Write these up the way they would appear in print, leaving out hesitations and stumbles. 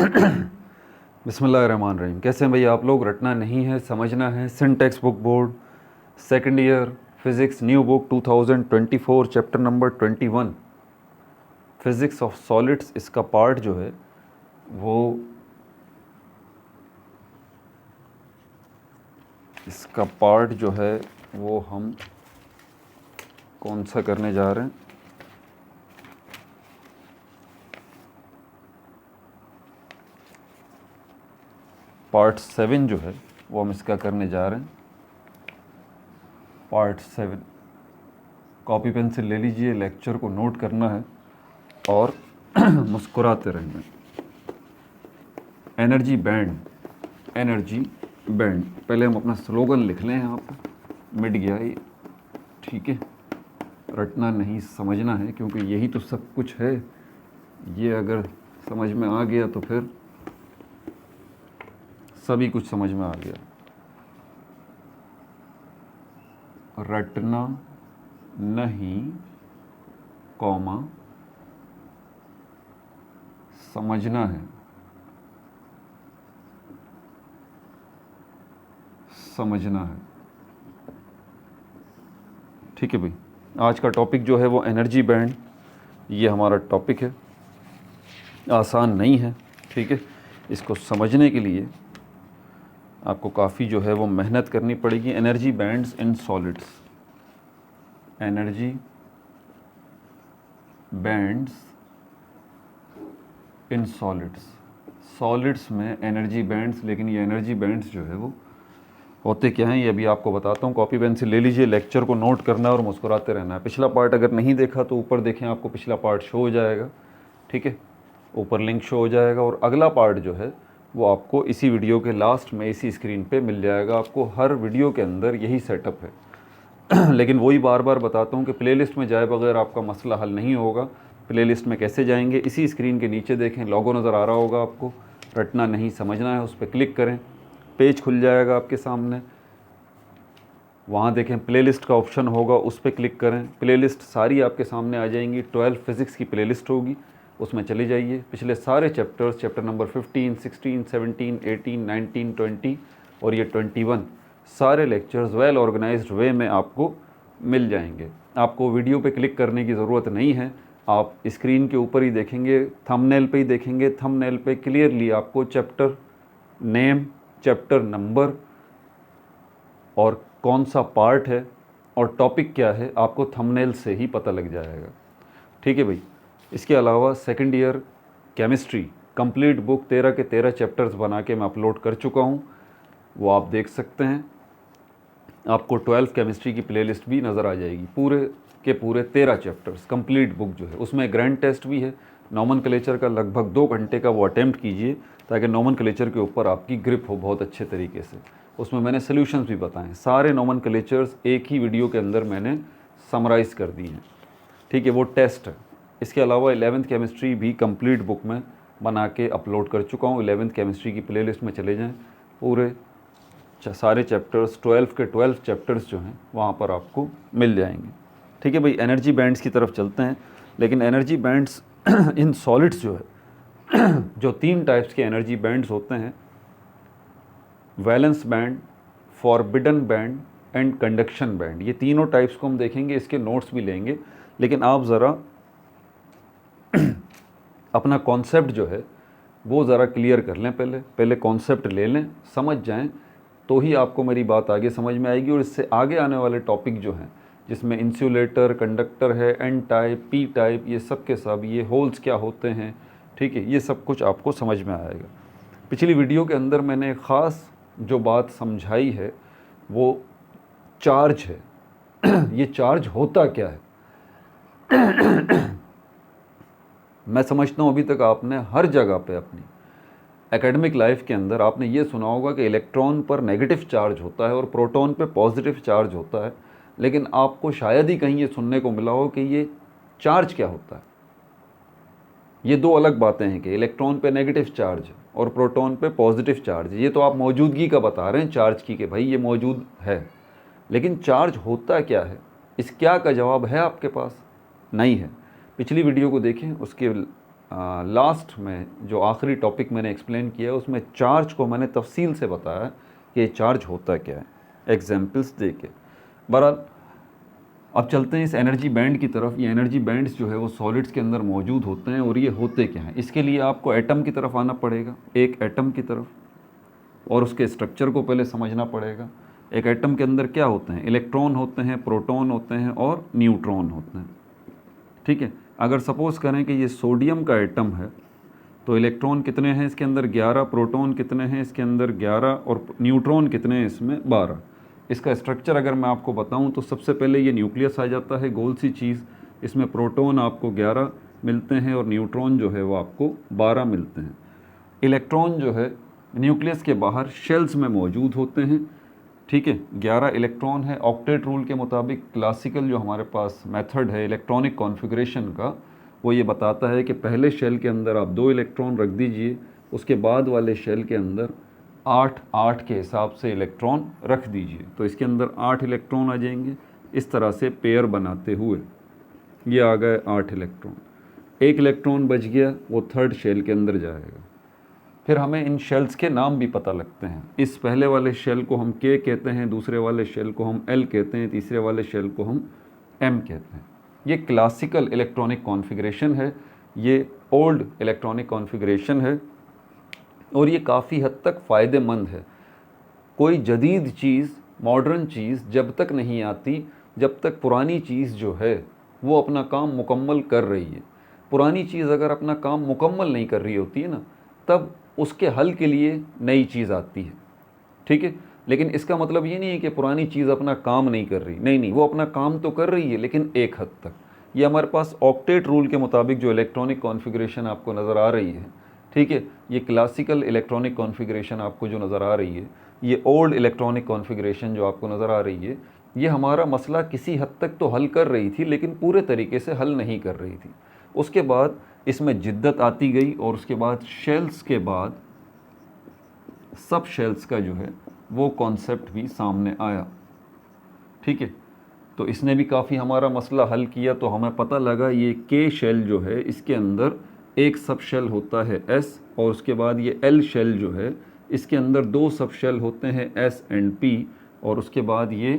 बिस्मिल्लाहिर्रहमानिर्रहीम। कैसे हैं भैया आप लोग? रटना नहीं है, समझना है। Syntax book board, second year physics, new book 2024, chapter number 21, physics of solids. इसका पार्ट जो है वो हम कौन सा करने जा रहे हैं? पार्ट 7 जो है वो हम इसका करने जा रहे हैं। पार्ट 7। कॉपी पेंसिल ले लीजिए, लेक्चर को नोट करना है और मुस्कुराते रहना। Energy band, energy band. पहले हम अपना स्लोगन लिख लें यहाँ पर, मिट गया ये, ठीक है। रटना नहीं, समझना है, क्योंकि यही तो सब कुछ है। ये अगर समझ में आ गया तो फिर सभी कुछ समझ में आ गया। रटना नहीं, कॉमा, समझना है, समझना है, ठीक है भाई। आज का टॉपिक जो है वो एनर्जी बैंड, ये हमारा टॉपिक है। आसान नहीं है, ठीक है। इसको समझने के लिए आपको काफ़ी जो है वो मेहनत करनी पड़ेगी। Energy bands in solids, energy bands in solids. Solids में एनर्जी बैंड्स, लेकिन ये एनर्जी बैंड्स जो है वो होते क्या हैं ये अभी आपको बताता हूँ। कॉपी पेंसिल ले लीजिए, लेक्चर को नोट करना है और मुस्कुराते रहना है। पिछला पार्ट अगर नहीं देखा तो ऊपर देखें, आपको पिछला पार्ट शो हो जाएगा, ठीक है। ऊपर लिंक शो हो जाएगा और अगला पार्ट जो है वो आपको इसी वीडियो के लास्ट में इसी स्क्रीन पे मिल जाएगा। आपको हर वीडियो के अंदर यही सेटअप है। लेकिन वही बार बार बताता हूँ कि प्लेलिस्ट में जाए बगैर आपका मसला हल नहीं होगा। प्लेलिस्ट में कैसे जाएंगे? इसी स्क्रीन के नीचे देखें, लोगो नज़र आ रहा होगा आपको, रटना नहीं समझना है, उस पर क्लिक करें, पेज खुल जाएगा आपके सामने। वहाँ देखें प्लेलिस्ट का ऑप्शन होगा, उस पर क्लिक करें। प्लेलिस्ट सारी आपके सामने आ जाएंगी। 12 फिज़िक्स की प्लेलिस्ट होगी, उसमें चले जाइए। पिछले सारे चैप्टर्स, चैप्टर नंबर 15, 16, 17, 18, 19, 20 और ये 21, सारे लेक्चर्स वेल ऑर्गेनाइज्ड वे में आपको मिल जाएंगे। आपको वीडियो पे क्लिक करने की ज़रूरत नहीं है, आप स्क्रीन के ऊपर ही देखेंगे, थंबनेल पे ही देखेंगे। थंबनेल पे क्लियरली आपको चैप्टर नेम, चैप्टर नंबर और कौन सा पार्ट है और टॉपिक क्या है, आपको थंबनेल से ही पता लग जाएगा, ठीक है भाई। इसके अलावा second year chemistry complete book 13 के 13 चैप्टर्स बना के मैं अपलोड कर चुका हूँ, वो आप देख सकते हैं। आपको 12 केमिस्ट्री की प्लेलिस्ट भी नज़र आ जाएगी, पूरे के पूरे 13 चैप्टर्स कंप्लीट बुक जो है। उसमें ग्रैंड टेस्ट भी है, नॉमनक्लेचर का लगभग 2 घंटे का वो अटैम्प्ट कीजिए, ताकि नॉमनक्लेचर के ऊपर आपकी ग्रिप हो बहुत अच्छे तरीके से। उसमें मैंने सोल्यूशंस भी बताएं, सारे नॉमनक्लेचर्स एक ही वीडियो के अंदर मैंने समराइज़ कर दिए हैं, ठीक है। वो टेस्ट है। इसके अलावा 11th केमिस्ट्री भी कंप्लीट बुक में बना के अपलोड कर चुका हूँ। 11th केमिस्ट्री की प्लेलिस्ट में चले जाएं, पूरे सारे चैप्टर्स 12 के 12 चैप्टर्स जो हैं वहाँ पर आपको मिल जाएंगे, ठीक है भाई। एनर्जी बैंड्स की तरफ चलते हैं। लेकिन एनर्जी बैंड्स इन सॉलिड्स जो है, जो 3 टाइप्स के एनर्जी बैंड्स होते हैं, valence band, forbidden band and conduction band, ये तीनों टाइप्स को हम देखेंगे। इसके नोट्स भी लेंगे, लेकिन आप ज़रा अपना कॉन्सेप्ट जो है वो ज़रा क्लियर कर लें। पहले कॉन्सेप्ट ले लें, समझ जाएं, तो ही आपको मेरी बात आगे समझ में आएगी। और इससे आगे आने वाले टॉपिक जो हैं, जिसमें इंसुलेटर, कंडक्टर है, एन टाइप, पी टाइप, ये सब के सब, ये होल्स क्या होते हैं, ठीक है, ये सब कुछ आपको समझ में आएगा। पिछली वीडियो के अंदर मैंने ख़ास जो बात समझाई है वो चार्ज है। ये चार्ज होता क्या है? मैं समझता हूँ अभी तक आपने हर जगह पे अपनी एकेडमिक लाइफ के अंदर आपने ये सुना होगा कि इलेक्ट्रॉन पर नेगेटिव चार्ज होता है और प्रोटॉन पे पॉजिटिव चार्ज होता है, लेकिन आपको शायद ही कहीं ये सुनने को मिला हो कि ये चार्ज क्या होता है। ये दो अलग बातें हैं कि इलेक्ट्रॉन पे नेगेटिव चार्ज और प्रोटॉन पे पॉजिटिव चार्ज। ये तो आप मौजूदगी का बता रहे हैं चार्ज की, कि भाई ये मौजूद है, लेकिन चार्ज होता क्या है, इस क्या का जवाब है आपके पास? नहीं है। पिछली वीडियो को देखें, उसके लास्ट में जो आखिरी टॉपिक मैंने एक्सप्लेन किया उसमें चार्ज को मैंने तफसील से बताया कि चार्ज होता क्या है, एग्जाम्पल्स दे के। बहरहाल अब चलते हैं इस एनर्जी बैंड की तरफ। ये एनर्जी बैंड्स जो है वो सॉलिड्स के अंदर मौजूद होते हैं और ये होते क्या हैं। इसके लिए आपको एटम की तरफ आना पड़ेगा, एक एटम की तरफ, और उसके स्ट्रक्चर को पहले समझना पड़ेगा। एक एटम के अंदर क्या होते हैं, इलेक्ट्रॉन होते हैं, प्रोटॉन होते हैं और न्यूट्रॉन होते हैं। ठीक है, अगर सपोज़ करें कि ये सोडियम का एटम है तो इलेक्ट्रॉन कितने हैं इसके अंदर, 11, प्रोटॉन कितने हैं इसके अंदर, 11, और न्यूट्रॉन कितने हैं इसमें, 12। इसका स्ट्रक्चर अगर मैं आपको बताऊं तो सबसे पहले ये न्यूक्लियस आ जाता है, गोल सी चीज़। इसमें प्रोटॉन आपको 11 मिलते हैं और न्यूट्रॉन जो है वो आपको 12 मिलते हैं। इलेक्ट्रॉन जो है न्यूक्लियस के बाहर शेल्स में मौजूद होते हैं। ठीक है, 11 इलेक्ट्रॉन है। ऑक्टेट रूल के मुताबिक क्लासिकल जो हमारे पास मेथड है इलेक्ट्रॉनिक कॉन्फ़िगरेशन का, वो ये बताता है कि पहले शेल के अंदर आप 2 इलेक्ट्रॉन रख दीजिए, उसके बाद वाले शेल के अंदर 8 के हिसाब से इलेक्ट्रॉन रख दीजिए, तो इसके अंदर 8 इलेक्ट्रॉन आ जाएंगे। इस तरह से पेयर बनाते हुए ये आ गए 8 इलेक्ट्रॉन। एक इलेक्ट्रॉन बच गया, वो थर्ड शेल के अंदर जाएगा। फिर हमें इन शेल्स के नाम भी पता लगते हैं। इस पहले वाले शेल को हम K कहते हैं, दूसरे वाले शेल को हम L कहते हैं, तीसरे वाले शेल को हम M कहते हैं। ये क्लासिकल इलेक्ट्रॉनिक कॉन्फ़िगरेशन है, ये ओल्ड इलेक्ट्रॉनिक कॉन्फ़िगरेशन है और ये काफ़ी हद तक फ़ायदेमंद है। कोई जदीद चीज़, मॉडर्न चीज़ जब तक नहीं आती, जब तक पुरानी चीज़ जो है वो अपना काम मुकम्मल कर रही है। पुरानी चीज़ अगर अपना काम मुकम्मल नहीं कर रही होती है ना, तब उसके हल के लिए नई चीज़ आती है। ठीक है, लेकिन इसका मतलब ये नहीं है कि पुरानी चीज़ अपना काम नहीं कर रही। नहीं नहीं, वो अपना काम तो कर रही है लेकिन एक हद तक। ये हमारे पास ऑक्टेट रूल के मुताबिक जो इलेक्ट्रॉनिक कॉन्फ़िगरेशन आपको नज़र आ रही है, ठीक है, ये क्लासिकल इलेक्ट्रॉनिक कॉन्फ़िगरेशन आपको जो नज़र आ रही है, ये ओल्ड इलेक्ट्रॉनिक कॉन्फ़िगरेशन जो आपको नज़र आ रही है, ये हमारा मसला किसी हद तक तो हल कर रही थी लेकिन पूरे तरीके से हल नहीं कर रही थी। उसके बाद इसमें जिद्दत आती गई और उसके बाद शेल्स के बाद सब शेल्स का जो है वो कॉन्सेप्ट भी सामने आया। ठीक है, तो इसने भी काफ़ी हमारा मसला हल किया। तो हमें पता लगा ये K शेल जो है इसके अंदर एक सब शेल होता है S, और उसके बाद ये L शेल जो है इसके अंदर 2 सब शेल होते हैं S एंड P, और उसके बाद ये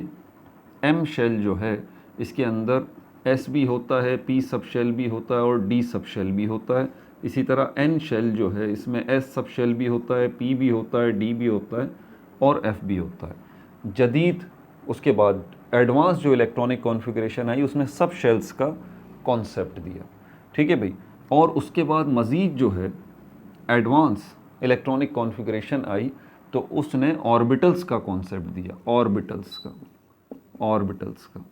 M शेल जो है इसके अंदर S भी होता है, P सब शेल भी होता है और D सब शेल भी होता है। इसी तरह N शेल जो है इसमें S सब शेल भी होता है, P भी होता है, D भी होता है और F भी होता है। जदीद उसके बाद एडवांस जो इलेक्ट्रॉनिक कॉन्फ़िगरेशन आई उसने सब शेल्स का कॉन्सेप्ट दिया। ठीक है भाई, और उसके बाद मज़ीद जो है एडवांस इलेक्ट्रॉनिक कॉन्फ़िगरेशन आई तो उसने ऑर्बिटल्स का कॉन्सेप्ट दिया, ऑर्बिटल्स का।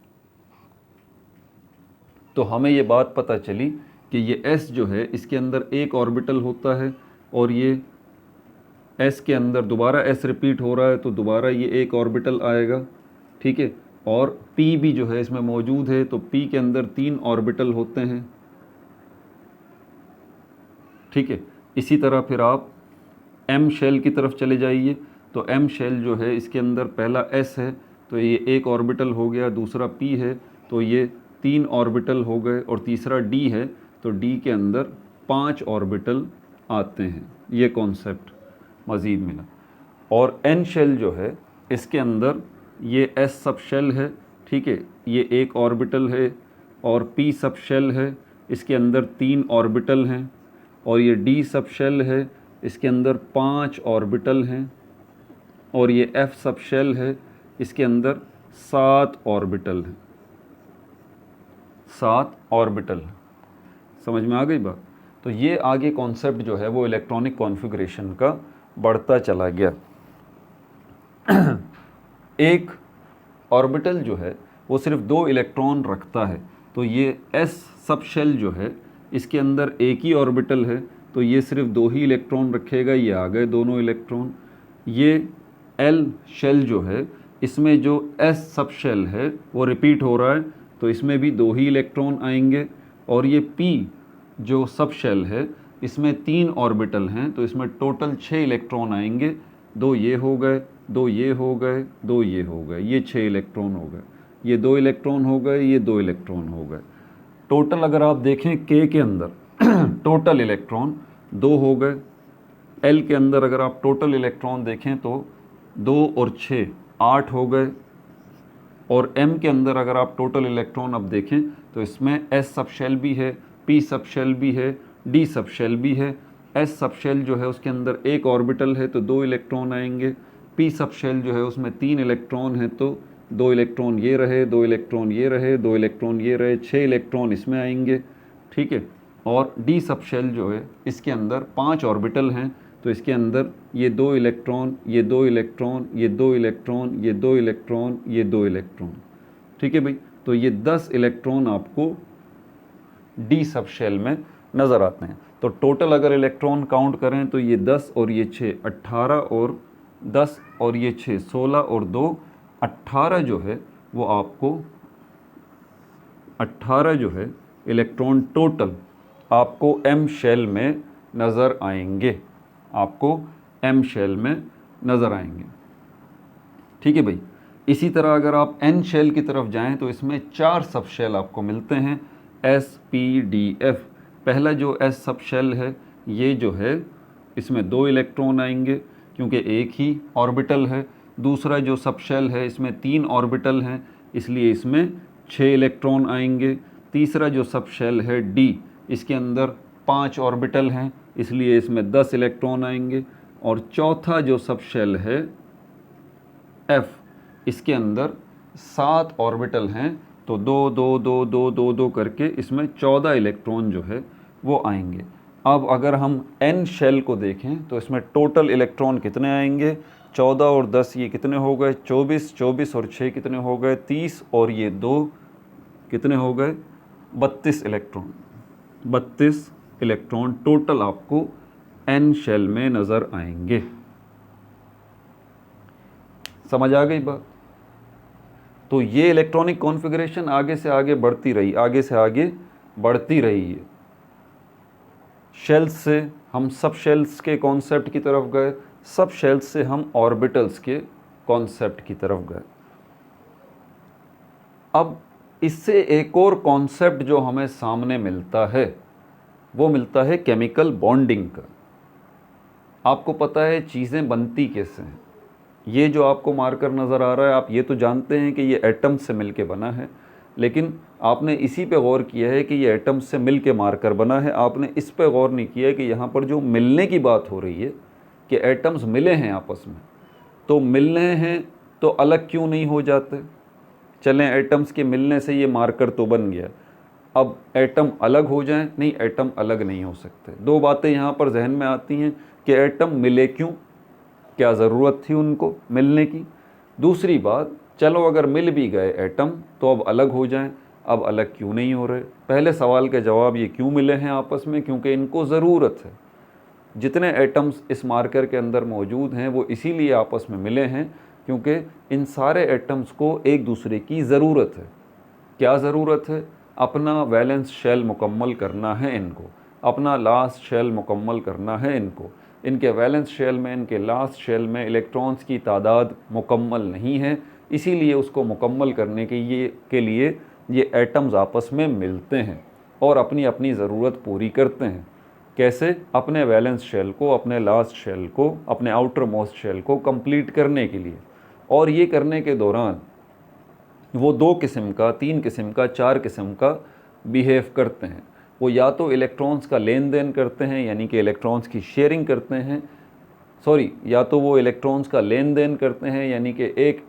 तो हमें ये बात पता चली कि ये S जो है इसके अंदर एक ऑर्बिटल होता है और ये S के अंदर दोबारा S रिपीट हो रहा है तो दोबारा ये एक ऑर्बिटल आएगा। ठीक है, और P भी जो है इसमें मौजूद है तो P के अंदर 3 ऑर्बिटल होते हैं। ठीक है, इसी तरह फिर आप M शेल की तरफ चले जाइए तो M शेल जो है इसके अंदर पहला S है तो ये एक ऑर्बिटल हो गया, दूसरा P है तो ये 3 ऑर्बिटल हो गए, और तीसरा D है तो D के अंदर 5 ऑर्बिटल आते हैं। ये कॉन्सेप्ट मज़ीद मिला। और N शेल जो है इसके अंदर ये S सब शेल है। ठीक है, ये एक ऑर्बिटल है, और P सब शेल है, इसके अंदर 3 ऑर्बिटल हैं, और ये D सब शेल है, इसके अंदर 5 ऑर्बिटल हैं, और ये F सब शेल है, इसके अंदर 7 ऑर्बिटल हैं। 7 ऑर्बिटल, समझ में आ गई बात। तो ये आगे कॉन्सेप्ट जो है वो इलेक्ट्रॉनिक कॉन्फ़िगरेशन का बढ़ता चला गया। एक ऑर्बिटल जो है वो सिर्फ 2 इलेक्ट्रॉन रखता है, तो ये S सब शेल जो है इसके अंदर एक ही ऑर्बिटल है तो ये सिर्फ 2 ही इलेक्ट्रॉन रखेगा, ये आ गए दोनों इलेक्ट्रॉन। ये L शेल जो है इसमें जो S सब शेल है वो रिपीट हो रहा है तो इसमें भी 2 ही इलेक्ट्रॉन आएंगे, और ये P जो सब शेल है इसमें 3 ऑर्बिटल हैं तो इसमें टोटल 6 इलेक्ट्रॉन आएंगे। 2 ये हो गए, 2 ये हो गए, 2 ये हो गए, ये 6 इलेक्ट्रॉन हो गए, ये 2 इलेक्ट्रॉन हो गए, ये 2 इलेक्ट्रॉन हो गए। टोटल अगर आप देखें K के अंदर टोटल इलेक्ट्रॉन 2 हो गए। एल के अंदर अगर आप टोटल इलेक्ट्रॉन देखें तो 2 और 6 8 हो गए। और एम के अंदर अगर आप टोटल इलेक्ट्रॉन अब देखें तो इसमें एस सब शेल भी है, पी सब शेल भी है, डी सब शेल भी है। एस सब शेल जो है उसके अंदर एक ऑर्बिटल है तो 2 इलेक्ट्रॉन आएंगे। पी सब शेल जो है उसमें 3 इलेक्ट्रॉन है तो 2 इलेक्ट्रॉन ये रहे, 2 इलेक्ट्रॉन ये रहे, 2 इलेक्ट्रॉन ये रहे, 6 इलेक्ट्रॉन इसमें आएंगे। ठीक है। और डी सब शेल जो है इसके अंदर 5 ऑर्बिटल हैं तो इसके अंदर ये 2 इलेक्ट्रॉन, ये 2 इलेक्ट्रॉन, ये 2 इलेक्ट्रॉन, ये 2 इलेक्ट्रॉन, ये 2 इलेक्ट्रॉन। ठीक है भाई, तो ये 10 इलेक्ट्रॉन आपको डी सब शेल में नज़र आते हैं। तो टोटल अगर इलेक्ट्रॉन काउंट करें तो ये 10 और ये 6 18 और 10 और ये 6 16 और 2 18 जो है वो आपको 18 जो है इलेक्ट्रॉन टोटल आपको एम शेल में नज़र आएंगे, आपको एम शेल में नज़र आएंगे। ठीक है भाई। इसी तरह अगर आप एन शेल की तरफ जाएं तो इसमें 4 सब शेल आपको मिलते हैं, एस पी डी एफ। पहला जो एस सब शेल है ये जो है इसमें 2 इलेक्ट्रॉन आएंगे क्योंकि एक ही ऑर्बिटल है। दूसरा जो सब शेल है इसमें 3 ऑर्बिटल हैं इसलिए इसमें 6 इलेक्ट्रॉन आएंगे। तीसरा जो सब शेल है डी, इसके अंदर 5 ऑर्बिटल हैं इसलिए इसमें 10 इलेक्ट्रॉन आएंगे। और चौथा जो सब शेल है एफ, इसके अंदर 7 ऑर्बिटल हैं तो 2 2 2 2 2 2 करके इसमें 14 इलेक्ट्रॉन जो है वो आएंगे। अब अगर हम एन शेल को देखें तो इसमें टोटल इलेक्ट्रॉन कितने आएंगे, 14 और 10 ये कितने हो गए 24, 24 और 6 कितने हो गए 30 और ये 2 कितने हो गए 32 इलेक्ट्रॉन। 32 इलेक्ट्रॉन टोटल आपको एन शेल में नज़र आएंगे। समझ आ गई बात। तो ये इलेक्ट्रॉनिक कॉन्फ़िगरेशन आगे से आगे बढ़ती रही, आगे से आगे बढ़ती रही है। शेल्स से हम सब शेल्स के कॉन्सेप्ट की तरफ गए, सब शेल्स से हम ऑर्बिटल्स के कॉन्सेप्ट की तरफ गए। अब इससे एक और कॉन्सेप्ट जो हमें सामने मिलता है वो मिलता है केमिकल बॉन्डिंग का। आपको पता है चीज़ें बनती कैसे हैं। ये जो आपको मार्कर नज़र आ रहा है आप ये तो जानते हैं कि ये एटम से मिलके बना है, लेकिन आपने इसी पे गौर किया है कि ये एटम से मिलके मार्कर बना है। आपने इस पे गौर नहीं किया कि यहाँ पर जो मिलने की बात हो रही है कि एटम्स मिले हैं आपस में, तो मिलने हैं तो अलग क्यों नहीं हो जाते। चलें एटम्स के मिलने से ये मार्कर तो बन गया, अब एटम अलग हो जाएं, नहीं एटम अलग नहीं हो सकते। दो बातें यहाँ पर जहन में आती हैं कि एटम मिले क्यों, क्या ज़रूरत थी उनको मिलने की। दूसरी बात, चलो अगर मिल भी गए एटम तो अब अलग हो जाएं, अब अलग क्यों नहीं हो रहे। पहले सवाल के जवाब ये क्यों मिले हैं आपस में, क्योंकि इनको ज़रूरत है। जितने एटम्स इस मार्कर के अंदर मौजूद हैं वो इसीलिए आपस में मिले हैं क्योंकि इन सारे एटम्स को एक दूसरे की ज़रूरत है। क्या ज़रूरत है, अपना वैलेंस शेल मुकम्मल करना है इनको, अपना लास्ट शेल मुकम्मल करना है इनको। इनके वैलेंस शेल में, इनके लास्ट शेल में इलेक्ट्रॉन्स की तादाद मुकम्मल नहीं है, इसीलिए उसको मुकम्मल करने के लिए ये एटम्स आपस में मिलते हैं और अपनी अपनी ज़रूरत पूरी करते हैं। कैसे, अपने वैलेंस शेल को, अपने लास्ट शेल को, अपने आउटर मोस्ट शेल को कंप्लीट करने के लिए। और ये करने के दौरान वो 2 किस्म का, 3 किस्म का, 4 किस्म का बिहेव करते हैं। वो या तो इलेक्ट्रॉन्स का लेन देन करते हैं यानी कि इलेक्ट्रॉन्स की शेयरिंग करते हैं, या तो वो इलेक्ट्रॉन्स का लेन देन करते हैं यानी कि एक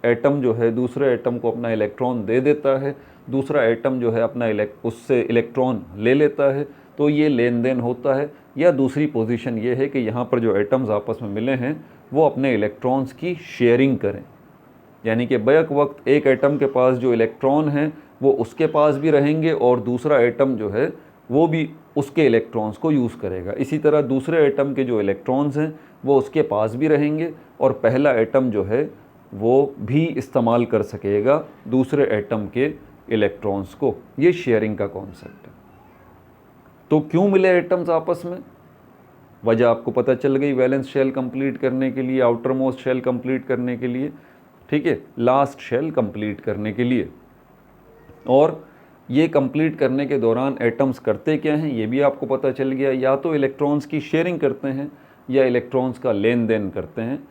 एटम जो है दूसरे एटम को अपना इलेक्ट्रॉन दे देता है, दूसरा एटम जो है अपना उससे इलेक्ट्रॉन ले लेता है, तो ये लेन देन होता है। या दूसरी पोजीशन ये है कि यहाँ पर जो एटम्स आपस में मिले हैं वो अपने इलेक्ट्रॉन्स की शेयरिंग करें, यानी कि बैक वक्त एक एटम के पास जो इलेक्ट्रॉन हैं वो उसके पास भी रहेंगे और दूसरा एटम जो है वो भी उसके इलेक्ट्रॉन्स को यूज़ करेगा। इसी तरह दूसरे एटम के जो इलेक्ट्रॉन्स हैं वो उसके पास भी रहेंगे और पहला एटम जो है वो भी इस्तेमाल कर सकेगा दूसरे एटम के इलेक्ट्रॉन्स को। ये शेयरिंग का कॉन्सेप्ट है। तो क्यों मिले एटम्स आपस में, वजह आपको पता चल गई। वैलेंस शेल कंप्लीट करने के लिए, आउटर मोस्ट शेल कंप्लीट करने के लिए, ठीक है, लास्ट शेल कंप्लीट करने के लिए। और ये कंप्लीट करने के दौरान एटम्स करते क्या हैं ये भी आपको पता चल गया, या तो इलेक्ट्रॉन्स की शेयरिंग करते हैं या इलेक्ट्रॉन्स का लेन देन करते हैं।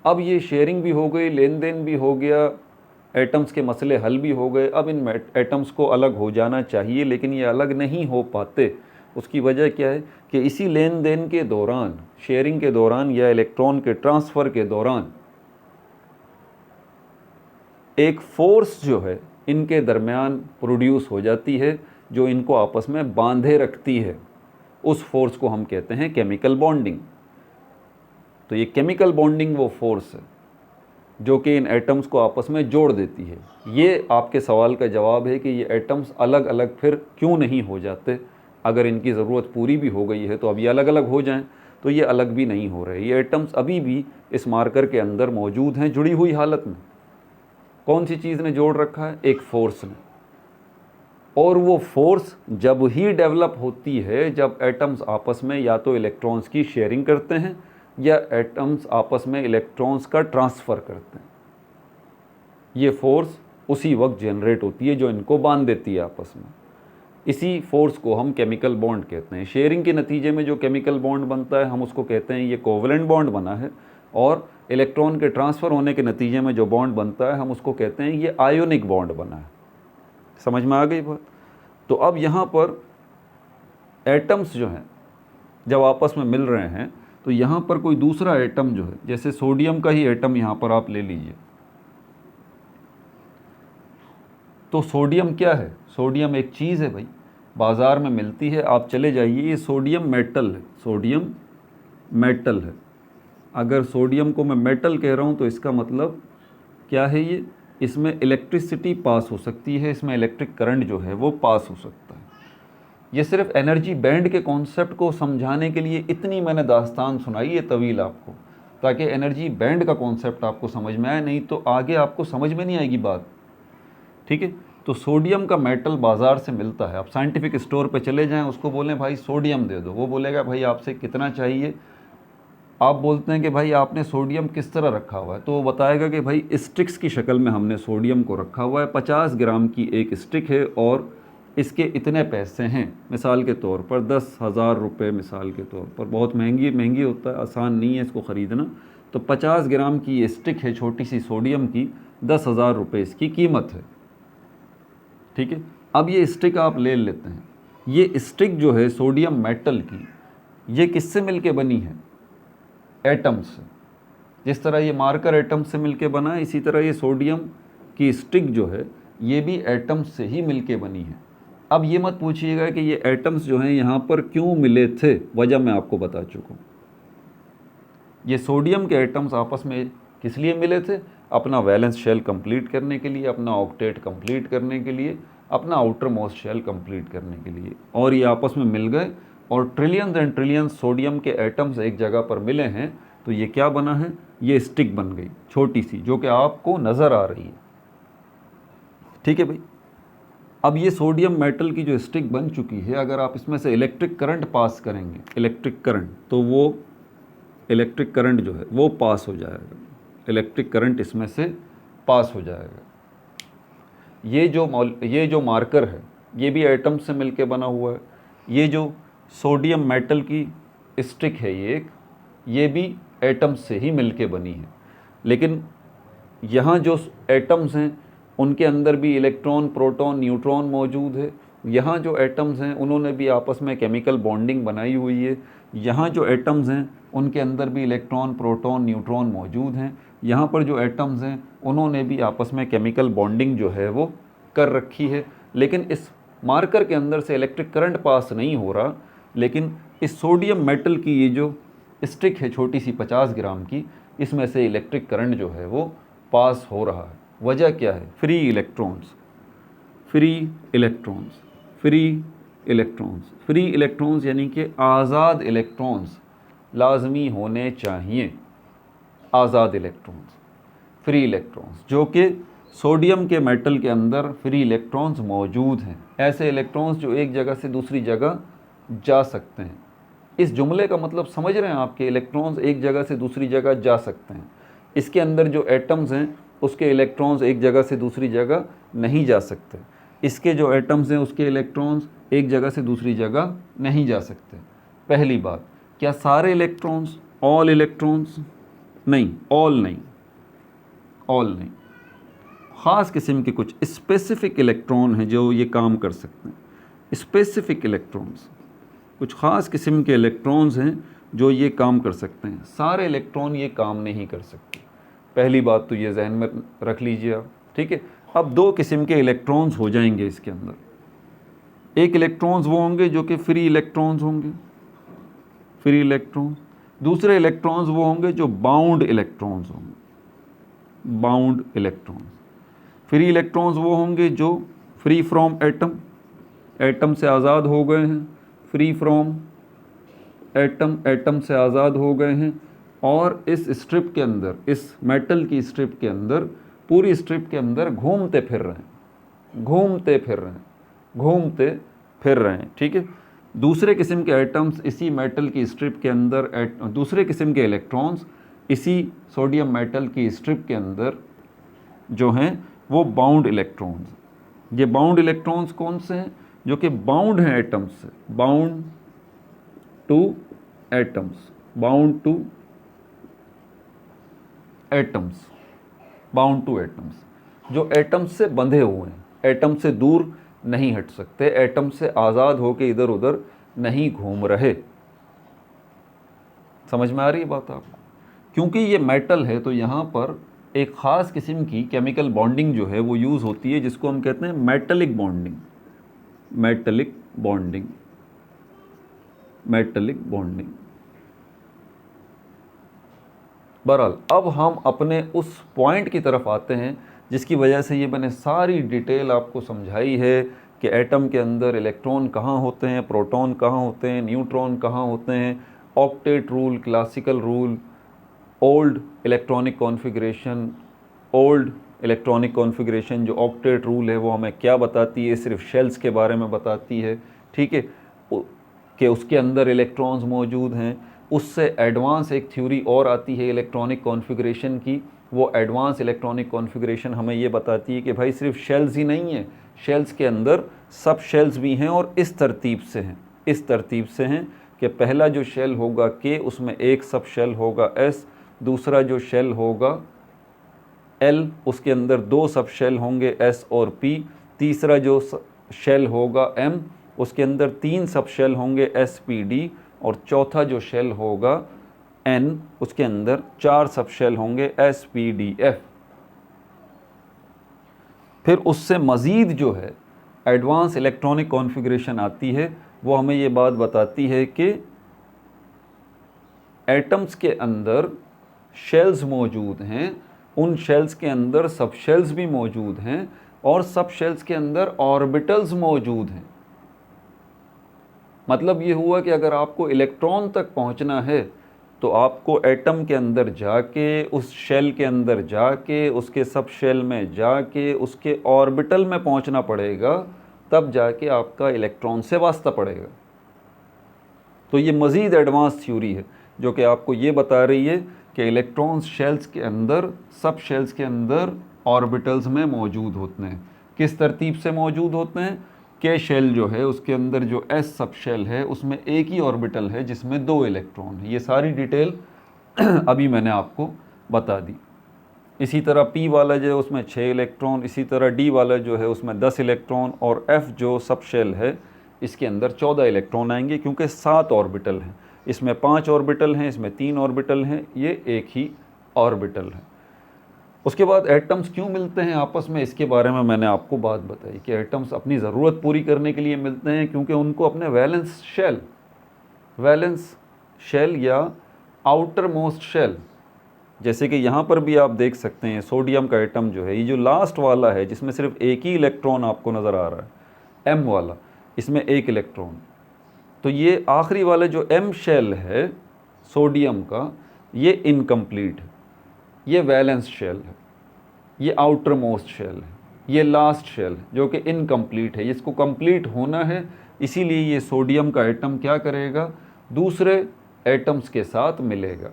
अब ये शेयरिंग भी हो गई, लेन देन भी हो गया, एटम्स के मसले हल भी हो गए। अब इन एटम्स को अलग हो जाना चाहिए लेकिन ये अलग नहीं हो पाते। उसकी वजह क्या है कि इसी लेन देन के दौरान, शेयरिंग के दौरान या इलेक्ट्रॉन के ट्रांसफ़र के दौरान एक फोर्स जो है इनके दरमियान प्रोड्यूस हो जाती है जो इनको आपस में बांधे रखती है। उस फोर्स को हम कहते हैं केमिकल बॉन्डिंग। तो ये केमिकल बॉन्डिंग वो फोर्स है जो कि इन एटम्स को आपस में जोड़ देती है। ये आपके सवाल का जवाब है कि ये एटम्स अलग अलग फिर क्यों नहीं हो जाते। अगर इनकी ज़रूरत पूरी भी हो गई है तो अब ये अलग अलग हो जाएं, तो ये अलग भी नहीं हो रहे। ये एटम्स अभी भी इस मार्कर के अंदर मौजूद हैं, जुड़ी हुई हालत में। कौन सी चीज़ ने जोड़ रखा है? एक फोर्स ने। और वो फोर्स जब ही डेवलप होती है जब एटम्स आपस में या तो इलेक्ट्रॉन्स की शेयरिंग करते हैं या एटम्स आपस में इलेक्ट्रॉन्स का ट्रांसफ़र करते हैं। ये फोर्स उसी वक्त जनरेट होती है जो इनको बांध देती है आपस में। इसी फोर्स को हम केमिकल बॉन्ड कहते हैं। शेयरिंग के नतीजे में जो केमिकल बॉन्ड बनता है हम उसको कहते हैं ये कोवलेंट बॉन्ड बना है, और इलेक्ट्रॉन के ट्रांसफ़र होने के नतीजे में जो बॉन्ड बनता है हम उसको कहते हैं ये आयोनिक बॉन्ड बना है। समझ में आ गई बात? तो अब यहाँ पर एटम्स जो हैं जब आपस में मिल रहे हैं तो यहाँ पर कोई दूसरा एटम जो है, जैसे सोडियम का ही एटम यहाँ पर आप ले लीजिए। तो सोडियम क्या है? सोडियम एक चीज़ है भाई, बाज़ार में मिलती है, आप चले जाइए। ये सोडियम मेटल है, सोडियम मेटल है। अगर सोडियम को मैं मेटल कह रहा हूँ तो इसका मतलब क्या है? ये इसमें इलेक्ट्रिसिटी पास हो सकती है, इसमें इलेक्ट्रिक करंट जो है वो पास हो सकता है। ये सिर्फ एनर्जी बैंड के कॉन्सेप्ट को समझाने के लिए इतनी मैंने दास्तान सुनाई है तवील आपको, ताकि एनर्जी बैंड का कॉन्सेप्ट आपको समझ में आए, नहीं तो आगे आपको समझ में नहीं आएगी बात। ठीक है? तो सोडियम का मेटल बाज़ार से मिलता है। आप साइंटिफिक स्टोर पे चले जाएं, उसको बोलें भाई सोडियम दे दो, वो बोलेगा भाई आपसे कितना चाहिए। आप बोलते हैं कि भाई आपने सोडियम किस तरह रखा हुआ है, तो वो बताएगा कि भाई स्टिक्स की शक्ल में हमने सोडियम को रखा हुआ है, 50 ग्राम की एक स्टिक है और इसके इतने पैसे हैं। मिसाल के तौर पर 10,000 रुपये, मिसाल के तौर पर, बहुत महंगी होता है, आसान नहीं है इसको ख़रीदना। तो 50 ग्राम की ये स्टिक है छोटी सी सोडियम की, 10,000 रुपये इसकी कीमत है। ठीक है? अब ये स्टिक आप ले लेते हैं। ये स्टिक जो है सोडियम मेटल की, ये किससे मिलके बनी है? एटम से। जिस तरह ये मार्कर एटम से मिलके बना है, इसी तरह ये सोडियम की स्टिक जो है ये भी एटम से ही मिलके बनी है। अब ये मत पूछिएगा कि ये एटम्स जो हैं यहाँ पर क्यों मिले थे, वजह मैं आपको बता चुका हूँ। ये सोडियम के एटम्स आपस में किस लिए मिले थे? अपना वैलेंस शेल कंप्लीट करने के लिए, अपना ऑक्टेट कंप्लीट करने के लिए, अपना आउटर मोस्ट शेल कंप्लीट करने के लिए। और ये आपस में मिल गए और ट्रिलियंस एंड ट्रिलियंस सोडियम के एटम्स एक जगह पर मिले हैं, तो ये क्या बना है? ये स्टिक बन गई छोटी सी, जो कि आपको नज़र आ रही है। ठीक है भाई? अब ये सोडियम मेटल की जो स्टिक बन चुकी है, अगर आप इसमें से इलेक्ट्रिक करंट पास करेंगे, इलेक्ट्रिक करंट, तो वो इलेक्ट्रिक करंट जो है वो पास हो जाएगा। इलेक्ट्रिक करंट इसमें से पास हो जाएगा। ये जो मार्कर है ये भी एटम से मिलके बना हुआ है। ये जो सोडियम मेटल की स्टिक है ये भी एटम से ही मिलके बनी है। लेकिन यहाँ जो एटम्स हैं उनके अंदर भी इलेक्ट्रॉन, प्रोटॉन, न्यूट्रॉन मौजूद है। यहाँ जो एटम्स हैं उन्होंने भी आपस में केमिकल बॉन्डिंग बनाई हुई है। यहाँ जो एटम्स हैं उनके अंदर भी इलेक्ट्रॉन, प्रोटॉन, न्यूट्रॉन मौजूद हैं। यहाँ पर जो एटम्स हैं उन्होंने भी आपस में केमिकल बॉन्डिंग जो है वो कर रखी है। लेकिन इस मार्कर के अंदर से इलेक्ट्रिक करंट पास नहीं हो रहा, लेकिन इस सोडियम मेटल की ये जो स्टिक है छोटी सी 50 ग्राम की, इसमें से इलेक्ट्रिक करंट जो है वो पास हो रहा है। वजह क्या है? Free electrons, free electrons, free electrons. Free electrons यानी कि आज़ाद इलेक्ट्रॉन्स लाजमी होने चाहिए। आज़ाद इलेक्ट्रॉन्स, फ्री इलेक्ट्रॉन्स, जो कि सोडियम के मेटल के अंदर फ्री इलेक्ट्रॉन्स मौजूद हैं। ऐसे इलेक्ट्रॉन्स जो एक जगह से दूसरी जगह जा सकते हैं। इस जुमले का मतलब समझ रहे हैं आपके? इलेक्ट्रॉन्स एक जगह से दूसरी जगह जा सकते हैं। इसके अंदर जो एटम्स हैं उसके इलेक्ट्रॉन्स एक जगह से दूसरी जगह नहीं जा सकते। इसके जो एटम्स हैं उसके इलेक्ट्रॉन्स एक जगह से दूसरी जगह नहीं जा सकते। पहली बात, क्या सारे इलेक्ट्रॉन्स, ऑल इलेक्ट्रॉन्स? नहीं, ऑल नहीं, ऑल नहीं। ख़ास किस्म के कुछ स्पेसिफिक इलेक्ट्रॉन हैं जो ये काम कर सकते हैं। स्पेसिफिक इलेक्ट्रॉन्स, कुछ ख़ास किस्म के इलेक्ट्रॉन्स हैं जो ये काम कर सकते हैं। सारे इलेक्ट्रॉन ये काम नहीं कर सकते। पहली बात तो ये जहन में रख लीजिए आप, ठीक है। अब दो किस्म के इलेक्ट्रॉन्स हो जाएंगे इसके अंदर। एक इलेक्ट्रॉन्स वो होंगे जो कि फ्री इलेक्ट्रॉन्स होंगे, फ्री इलेक्ट्रॉन्स। दूसरे इलेक्ट्रॉन्स वो होंगे जो बाउंड इलेक्ट्रॉन्स होंगे, बाउंड इलेक्ट्रॉन्स। फ्री इलेक्ट्रॉन्स वो होंगे जो फ्री फ्रॉम एटम, एटम से आज़ाद हो गए हैं, फ्री फ्रॉम एटम, एटम से आज़ाद हो गए हैं और इस स्ट्रिप के अंदर, इस मेटल की स्ट्रिप के अंदर, पूरी स्ट्रिप के अंदर घूमते फिर रहे हैं, घूमते फिर रहे हैं, घूमते फिर रहे हैं, ठीक है। दूसरे किस्म के एटम्स इसी मेटल की स्ट्रिप के अंदर, दूसरे किस्म के इलेक्ट्रॉन्स इसी सोडियम मेटल की स्ट्रिप के अंदर जो हैं वो बाउंड इलेक्ट्रॉन्स। ये बाउंड इलेक्ट्रॉन्स कौन से हैं? जो कि बाउंड हैं एटम्स से, bound two atoms, bound two atoms, bound two atoms, जो एटम्स से बंधे हुए हैं, एटम से दूर नहीं हट सकते, एटम से आज़ाद होकर इधर उधर नहीं घूम रहे। समझ में आ रही है बात आपको? क्योंकि ये मेटल है तो यहाँ पर एक ख़ास किस्म की केमिकल बॉन्डिंग जो है वो यूज़ होती है, जिसको हम कहते हैं metallic bonding, metallic bonding, metallic bonding. बहरहाल अब हम अपने उस पॉइंट की तरफ आते हैं जिसकी वजह से ये मैंने सारी डिटेल आपको समझाई है कि एटम के अंदर इलेक्ट्रॉन कहाँ होते हैं, प्रोटॉन कहाँ होते हैं, न्यूट्रॉन कहाँ होते हैं, octet rule, classical rule, old electronic configuration. Old electronic configuration जो ऑक्टेट रूल है वो हमें क्या बताती है? सिर्फ शेल्स के बारे में बताती है, ठीक है, कि उसके अंदर इलेक्ट्रॉन्स मौजूद हैं। उससे एडवांस एक थ्योरी और आती है इलेक्ट्रॉनिक कॉन्फ़िगरेशन की। वो एडवांस इलेक्ट्रॉनिक कॉन्फ़िगरेशन हमें ये बताती है कि भाई सिर्फ शेल्स ही नहीं है, शेल्स के अंदर सब शेल्स भी हैं और इस तरतीब से हैं, इस तरतीब से हैं कि पहला जो शेल होगा के, उसमें एक सब शेल होगा एस, दूसरा जो शेल होगा एल, उसके अंदर दो सब शेल होंगे एस और पी, तीसरा जो शेल होगा एम, उसके अंदर तीन सब शेल होंगे एस पी डी, और चौथा जो शेल होगा एन, उसके अंदर चार सब शेल होंगे एस पी डी एफ। फिर उससे मज़ीद जो है एडवांस इलेक्ट्रॉनिक कॉन्फ़िगरेशन आती है, वो हमें ये बात बताती है कि एटम्स के अंदर शेल्स मौजूद हैं, उन शेल्स के अंदर सब शेल्स भी मौजूद हैं और सब शेल्स के अंदर ऑर्बिटल्स मौजूद हैं। मतलब ये हुआ कि अगर आपको इलेक्ट्रॉन तक पहुंचना है तो आपको एटम के अंदर जाके, उस शेल के अंदर जाके, उसके सब शेल में जाके, उसके ऑर्बिटल में पहुंचना पड़ेगा, तब जाके आपका इलेक्ट्रॉन से वास्ता पड़ेगा। तो ये मज़ीद एडवांस थ्योरी है जो कि आपको ये बता रही है कि इलेक्ट्रॉन्स शेल्स के अंदर, सब शेल्स के अंदर ऑर्बिटल्स में मौजूद होते हैं। किस तरतीब से मौजूद होते हैं? के शेल जो है उसके अंदर जो एस सब शेल है उसमें एक ही ऑर्बिटल है जिसमें दो इलेक्ट्रॉन है। ये सारी डिटेल अभी मैंने आपको बता दी। इसी तरह पी वाला जो है उसमें 6 इलेक्ट्रॉन, इसी तरह डी वाला जो है उसमें 10 इलेक्ट्रॉन, और एफ जो सब शेल है इसके अंदर 14 इलेक्ट्रॉन आएंगे, क्योंकि 7 ऑर्बिटल हैं। इसमें 5 ऑर्बिटल हैं, इसमें 3 ऑर्बिटल हैं, ये एक ही ऑर्बिटल है। उसके बाद एटम्स क्यों मिलते हैं आपस में, इसके बारे में मैंने आपको बात बताई कि एटम्स अपनी ज़रूरत पूरी करने के लिए मिलते हैं, क्योंकि उनको अपने वैलेंस शेल या आउटर मोस्ट शेल, जैसे कि यहाँ पर भी आप देख सकते हैं सोडियम का एटम जो है, ये जो लास्ट वाला है जिसमें सिर्फ एक ही इलेक्ट्रॉन आपको नज़र आ रहा है, एम वाला, इसमें एक इलेक्ट्रॉन। तो ये आखिरी वाला जो एम शेल है सोडियम का, ये इनकम्प्लीट है, ये वैलेंस शेल है, ये आउटर मोस्ट शेल है, ये लास्ट शेल है जो कि इनकम्प्लीट है। इसको कंप्लीट होना है, इसीलिए ये सोडियम का एटम क्या करेगा, दूसरे एटम्स के साथ मिलेगा।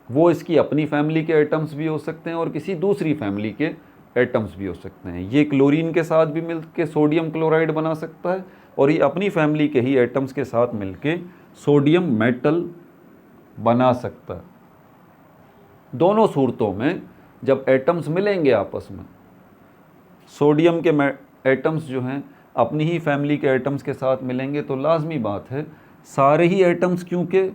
वो इसकी अपनी फैमिली के एटम्स भी हो सकते हैं और किसी दूसरी फैमिली के एटम्स भी हो सकते हैं। ये क्लोरीन के साथ भी मिलके सोडियम क्लोराइड बना सकता है और ये अपनी फैमिली के ही एटम्स के साथ मिलके सोडियम मेटल बना सकता है। दोनों सूरतों में जब एटम्स मिलेंगे आपस में, सोडियम के एटम्स जो हैं अपनी ही फैमिली के एटम्स के साथ मिलेंगे तो लाजमी बात है सारे ही एटम्स, क्योंकि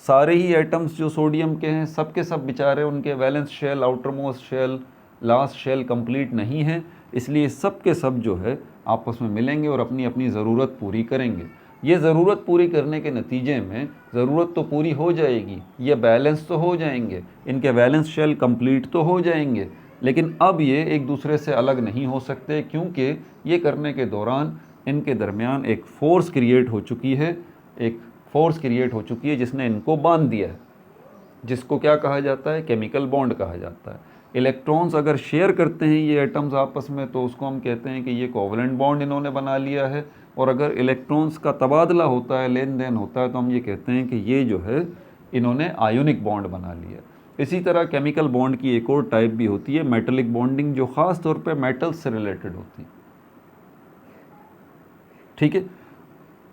सारे ही एटम्स जो सोडियम के हैं सब के सब बेचारे उनके valence shell, outer most shell, last shell complete नहीं है, इसलिए सब के सब जो है आपस में मिलेंगे और अपनी अपनी ज़रूरत पूरी करेंगे। ये ज़रूरत पूरी करने के नतीजे में ज़रूरत तो पूरी हो जाएगी, ये बैलेंस तो हो जाएंगे, इनके वैलेंस शेल कंप्लीट तो हो जाएंगे, लेकिन अब ये एक दूसरे से अलग नहीं हो सकते क्योंकि ये करने के दौरान इनके दरमियान एक फ़ोर्स क्रिएट हो चुकी है, एक फ़ोर्स क्रिएट हो चुकी है जिसने इनको बांध दिया है, जिसको क्या कहा जाता है, केमिकल बॉन्ड कहा जाता है। इलेक्ट्रॉन्स अगर शेयर करते हैं ये एटम्स आपस में तो उसको हम कहते हैं कि ये कोवलेंट बॉन्ड इन्होंने बना लिया है, और अगर इलेक्ट्रॉन्स का तबादला होता है, लेन देन होता है, तो हम ये कहते हैं कि ये जो है इन्होंने आयोनिक बॉन्ड बना लिया। इसी तरह केमिकल बॉन्ड की एक और टाइप भी होती है मेटलिक बॉन्डिंग, जो ख़ास तौर पर मेटल्स से रिलेटेड होती है। ठीक है,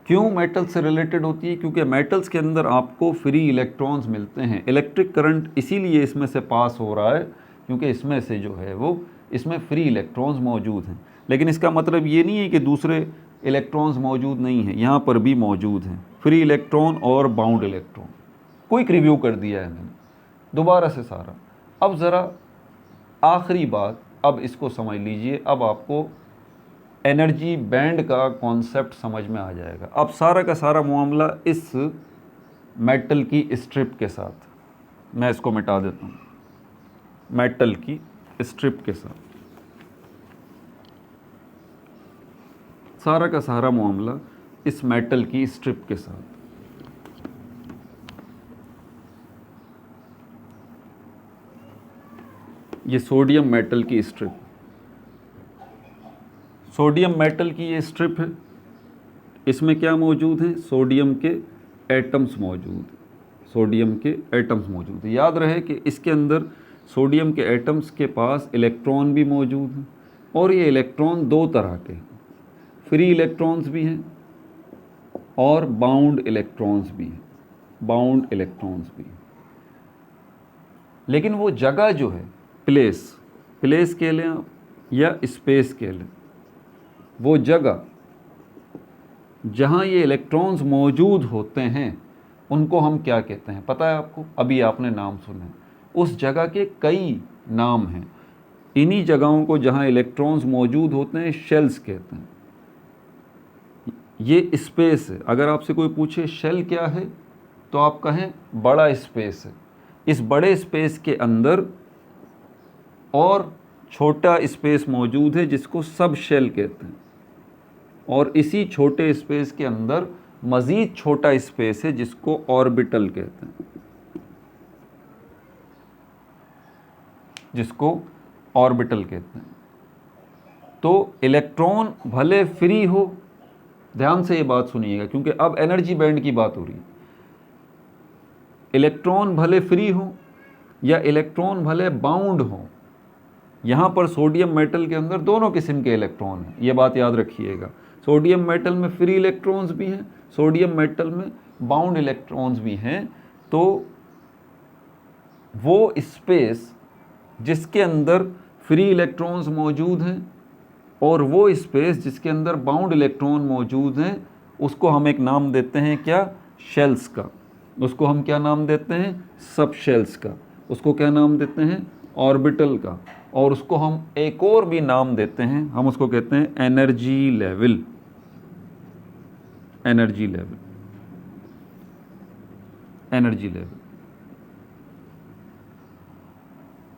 क्यों मेटल से रिलेटेड होती है? क्योंकि मेटल्स के अंदर आपको फ्री इलेक्ट्रॉन्स मिलते हैं। इलेक्ट्रिक करंट इसीलिए इसमें से पास हो रहा है क्योंकि इसमें से जो है वो इसमें फ्री इलेक्ट्रॉन्स मौजूद हैं। लेकिन इसका मतलब ये नहीं है कि दूसरे इलेक्ट्रॉन्स मौजूद नहीं हैं, यहाँ पर भी मौजूद हैं फ्री इलेक्ट्रॉन और बाउंड इलेक्ट्रॉन। क्विक रिव्यू कर दिया है मैंने दोबारा से सारा। अब ज़रा आखिरी बात, अब इसको समझ लीजिए, अब आपको एनर्जी बैंड का कॉन्सेप्ट समझ में आ जाएगा। अब सारा का सारा मामला इस मेटल की स्ट्रिप के साथ, मैं इसको मिटा देता हूँ, मेटल की स्ट्रिप के साथ सारा का सारा मामला इस मेटल की स्ट्रिप के साथ। ये सोडियम मेटल की स्ट्रिप, सोडियम मेटल की ये स्ट्रिप है, इसमें क्या मौजूद है? सोडियम के एटम्स मौजूद, सोडियम के एटम्स मौजूद है। याद रहे कि इसके अंदर सोडियम के एटम्स के पास इलेक्ट्रॉन भी मौजूद हैं, और ये इलेक्ट्रॉन दो तरह के हैं, फ्री इलेक्ट्रॉन्स भी हैं और बाउंड इलेक्ट्रॉन्स भी हैं, बाउंड इलेक्ट्रॉन्स भी हैं। लेकिन वो जगह जो है, प्लेस कह लें आप या स्पेस कह लें, वो जगह जहाँ ये इलेक्ट्रॉन्स मौजूद होते हैं उनको हम क्या कहते हैं पता है आपको? अभी आपने नाम सुने, उस जगह के कई नाम हैं। इन्हीं जगहों को जहाँ इलेक्ट्रॉन्स मौजूद होते हैं शेल्स कहते हैं। ये स्पेस है। अगर आपसे कोई पूछे शेल क्या है तो आप कहें बड़ा स्पेस है। इस बड़े स्पेस के अंदर और छोटा स्पेस मौजूद है जिसको सब शेल कहते हैं, और इसी छोटे स्पेस के अंदर मज़ीद छोटा स्पेस है जिसको ऑर्बिटल कहते हैं, जिसको ऑर्बिटल कहते हैं। तो इलेक्ट्रॉन भले फ्री हो, ध्यान से ये बात सुनिएगा क्योंकि अब एनर्जी बैंड की बात हो रही है। इलेक्ट्रॉन भले फ्री हो या इलेक्ट्रॉन भले बाउंड हो, यहाँ पर सोडियम मेटल के अंदर दोनों किस्म के इलेक्ट्रॉन हैं, ये बात याद रखिएगा। सोडियम मेटल में फ्री इलेक्ट्रॉन्स भी हैं, सोडियम मेटल में बाउंड इलेक्ट्रॉन्स भी हैं। तो वो स्पेस जिसके अंदर फ्री इलेक्ट्रॉन्स मौजूद हैं और वो स्पेस जिसके अंदर बाउंड इलेक्ट्रॉन मौजूद हैं, उसको हम एक नाम देते हैं क्या? शेल्स का। उसको हम क्या नाम देते हैं? सब शेल्स का। उसको क्या नाम देते हैं? ऑर्बिटल का। और उसको हम एक और भी नाम देते हैं, हम उसको कहते हैं energy level. Energy level, energy level.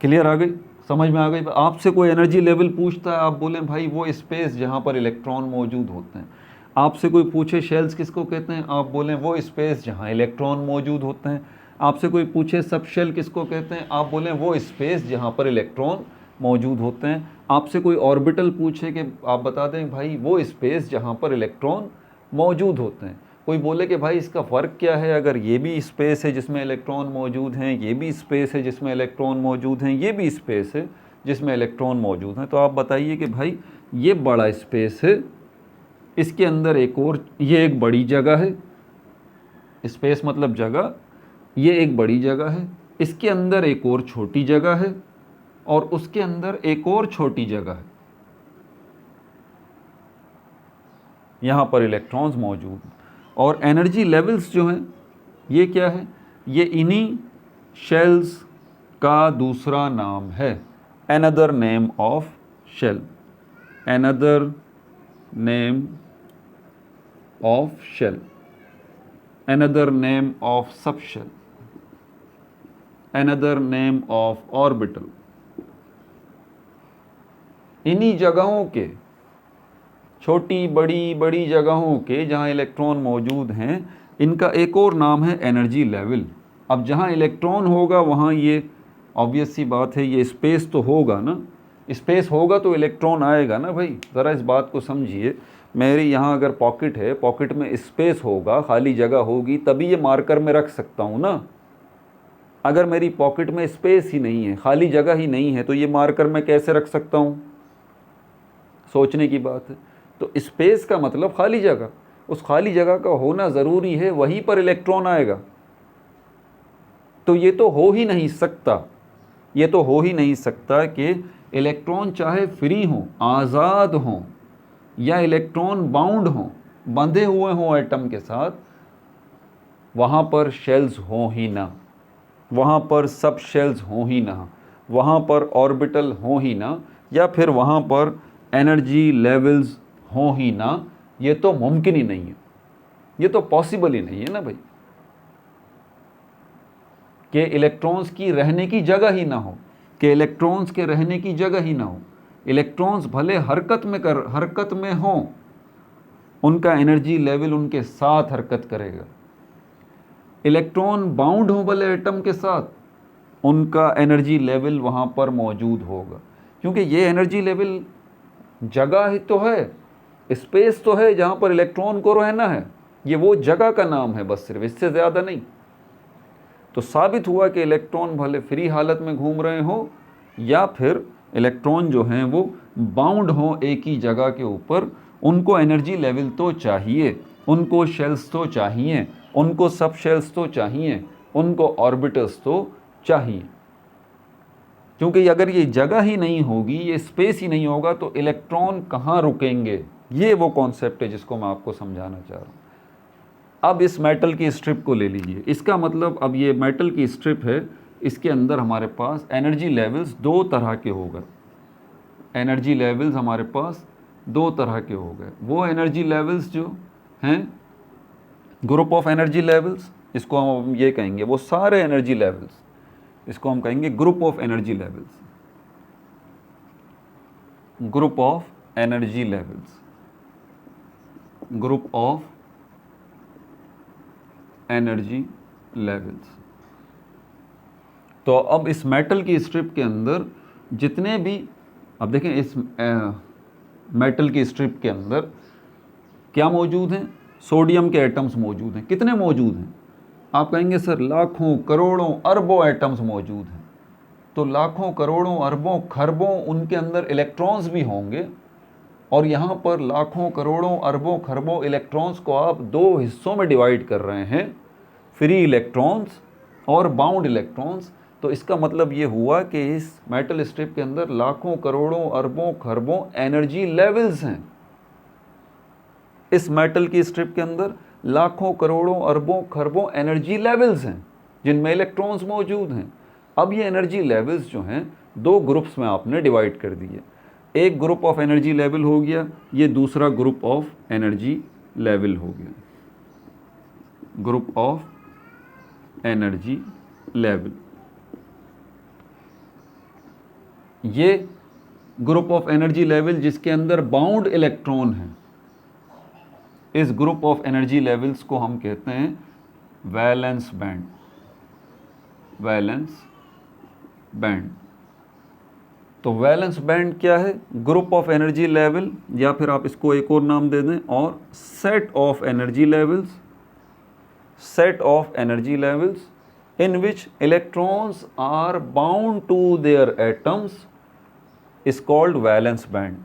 Clear आ गई? समझ में आ गई? आपसे कोई एनर्जी लेवल पूछता है, आप बोलें भाई वो स्पेस जहाँ पर इलेक्ट्रॉन मौजूद होते हैं। आपसे कोई पूछे शेल्स किसको कहते हैं, आप बोलें वो स्पेस जहाँ इलेक्ट्रॉन मौजूद होते हैं। आपसे कोई पूछे सब शेल किसको कहते हैं, आप बोलें वो स्पेस जहाँ पर इलेक्ट्रॉन मौजूद होते हैं। आपसे कोई ऑर्बिटल पूछे कि आप बता दें भाई वो स्पेस जहाँ पर इलेक्ट्रॉन मौजूद होते हैं। कोई बोले कि भाई इसका फ़र्क क्या है, अगर ये भी स्पेस है जिसमें इलेक्ट्रॉन मौजूद हैं, ये भी स्पेस है जिसमें इलेक्ट्रॉन मौजूद हैं, ये भी स्पेस है जिसमें इलेक्ट्रॉन मौजूद हैं, तो आप बताइए कि भाई ये बड़ा स्पेस है, इसके अंदर एक और, ये एक बड़ी जगह है, स्पेस मतलब जगह, ये एक बड़ी जगह है, इसके अंदर एक और छोटी जगह है, और उसके अंदर एक और छोटी जगह है, यहाँ पर इलेक्ट्रॉन्स मौजूद हैं। और एनर्जी लेवल्स जो हैं ये क्या है, ये इन्हीं शेल्स का दूसरा नाम है, another name of shell, another name of shell, another name of sub shell, another name of orbital. इन्हीं जगहों के, छोटी बड़ी बड़ी जगहों के जहाँ इलेक्ट्रॉन मौजूद हैं, इनका एक और नाम है एनर्जी लेवल। अब जहाँ इलेक्ट्रॉन होगा वहाँ ये ऑब्वियस सी बात है, ये स्पेस तो होगा ना, स्पेस होगा तो इलेक्ट्रॉन आएगा ना भाई। ज़रा इस बात को समझिए, मेरी यहाँ अगर पॉकेट है, पॉकेट में स्पेस होगा, खाली जगह होगी, तभी ये मार्कर में रख सकता हूँ ना। अगर मेरी पॉकेट में स्पेस ही नहीं है, खाली जगह ही नहीं है, तो ये मार्कर मैं कैसे रख सकता हूँ? सोचने की बात है। तो स्पेस का मतलब खाली जगह, उस खाली जगह का होना ज़रूरी है, वहीं पर इलेक्ट्रॉन आएगा। तो ये तो हो ही नहीं सकता, ये तो हो ही नहीं सकता कि इलेक्ट्रॉन चाहे फ्री हों, आज़ाद हों, या इलेक्ट्रॉन बाउंड हों, बंधे हुए हों एटम के साथ, वहाँ पर शेल्स हों ही ना, वहाँ पर सब शेल्स हों ही ना, वहाँ पर ऑर्बिटल हों ही ना, या फिर वहाँ पर एनर्जी लेवल्स हों ही ना। ये तो मुमकिन ही नहीं है, ये तो पॉसिबल ही नहीं है ना भाई, कि इलेक्ट्रॉन्स की रहने की जगह ही ना हो, कि इलेक्ट्रॉन्स के रहने की जगह ही ना हो। इलेक्ट्रॉन्स भले हरकत में हों, उनका एनर्जी लेवल उनके साथ हरकत करेगा। इलेक्ट्रॉन बाउंड हो भले एटम के साथ, उनका एनर्जी लेवल वहाँ पर मौजूद होगा, क्योंकि ये एनर्जी लेवल जगह ही तो है, स्पेस तो है जहाँ पर इलेक्ट्रॉन को रहना है, ये वो जगह का नाम है बस, सिर्फ, इससे ज़्यादा नहीं। तो साबित हुआ कि इलेक्ट्रॉन भले फ्री हालत में घूम रहे हो, या फिर इलेक्ट्रॉन जो हैं वो बाउंड हो एक ही जगह के ऊपर, उनको एनर्जी लेवल तो चाहिए, उनको शेल्स तो चाहिए, उनको सब शेल्स तो चाहिए, उनको ऑर्बिटल्स तो चाहिए। क्योंकि अगर ये जगह ही नहीं होगी, ये स्पेस ही नहीं होगा, तो इलेक्ट्रॉन कहाँ रुकेंगे? ये वो कॉन्सेप्ट है जिसको मैं आपको समझाना चाह रहा हूँ। अब इस मेटल की स्ट्रिप को ले लीजिए, इसका मतलब अब ये मेटल की स्ट्रिप है, इसके अंदर हमारे पास एनर्जी लेवल्स दो तरह के हो गए, एनर्जी लेवल्स हमारे पास दो तरह के हो गए। वो एनर्जी लेवल्स जो हैं, ग्रुप ऑफ एनर्जी लेवल्स, इसको हम ये कहेंगे, वो सारे एनर्जी लेवल्स, इसको हम कहेंगे group of energy levels, group of energy levels, group of energy levels. तो अब इस मेटल की स्ट्रिप के अंदर जितने भी, अब देखें इस मेटल की स्ट्रिप के अंदर क्या मौजूद हैं? सोडियम के एटम्स मौजूद हैं। कितने मौजूद हैं? आप कहेंगे सर लाखों करोड़ों अरबों एटम्स मौजूद हैं। तो लाखों करोड़ों अरबों खरबों उनके अंदर इलेक्ट्रॉन्स भी होंगे, और यहाँ पर लाखों करोड़ों अरबों खरबों इलेक्ट्रॉन्स को आप दो हिस्सों में डिवाइड कर रहे हैं, फ्री इलेक्ट्रॉन्स और बाउंड इलेक्ट्रॉन्स। तो इसका मतलब ये हुआ कि इस मेटल स्ट्रिप के अंदर लाखों करोड़ों अरबों खरबों एनर्जी लेवल्स हैं। इस मेटल की स्ट्रिप के अंदर लाखों करोड़ों अरबों खरबों एनर्जी लेवल्स हैं, जिनमें इलेक्ट्रॉन्स मौजूद हैं। अब ये एनर्जी लेवल्स जो हैं दो ग्रुप्स में आपने डिवाइड कर दिए। एक ग्रुप ऑफ एनर्जी लेवल हो गया, ये दूसरा ग्रुप ऑफ एनर्जी लेवल हो गया, ग्रुप ऑफ एनर्जी लेवल। ये ग्रुप ऑफ एनर्जी लेवल जिसके अंदर बाउंड इलेक्ट्रॉन है, इस ग्रुप ऑफ एनर्जी लेवल्स को हम कहते हैं वैलेंस बैंड, वैलेंस बैंड। तो वैलेंस बैंड क्या है? ग्रुप ऑफ एनर्जी लेवल, या फिर आप इसको एक और नाम दे दें, और set of energy levels, set of energy levels in which electrons are bound to their atoms is called valence band.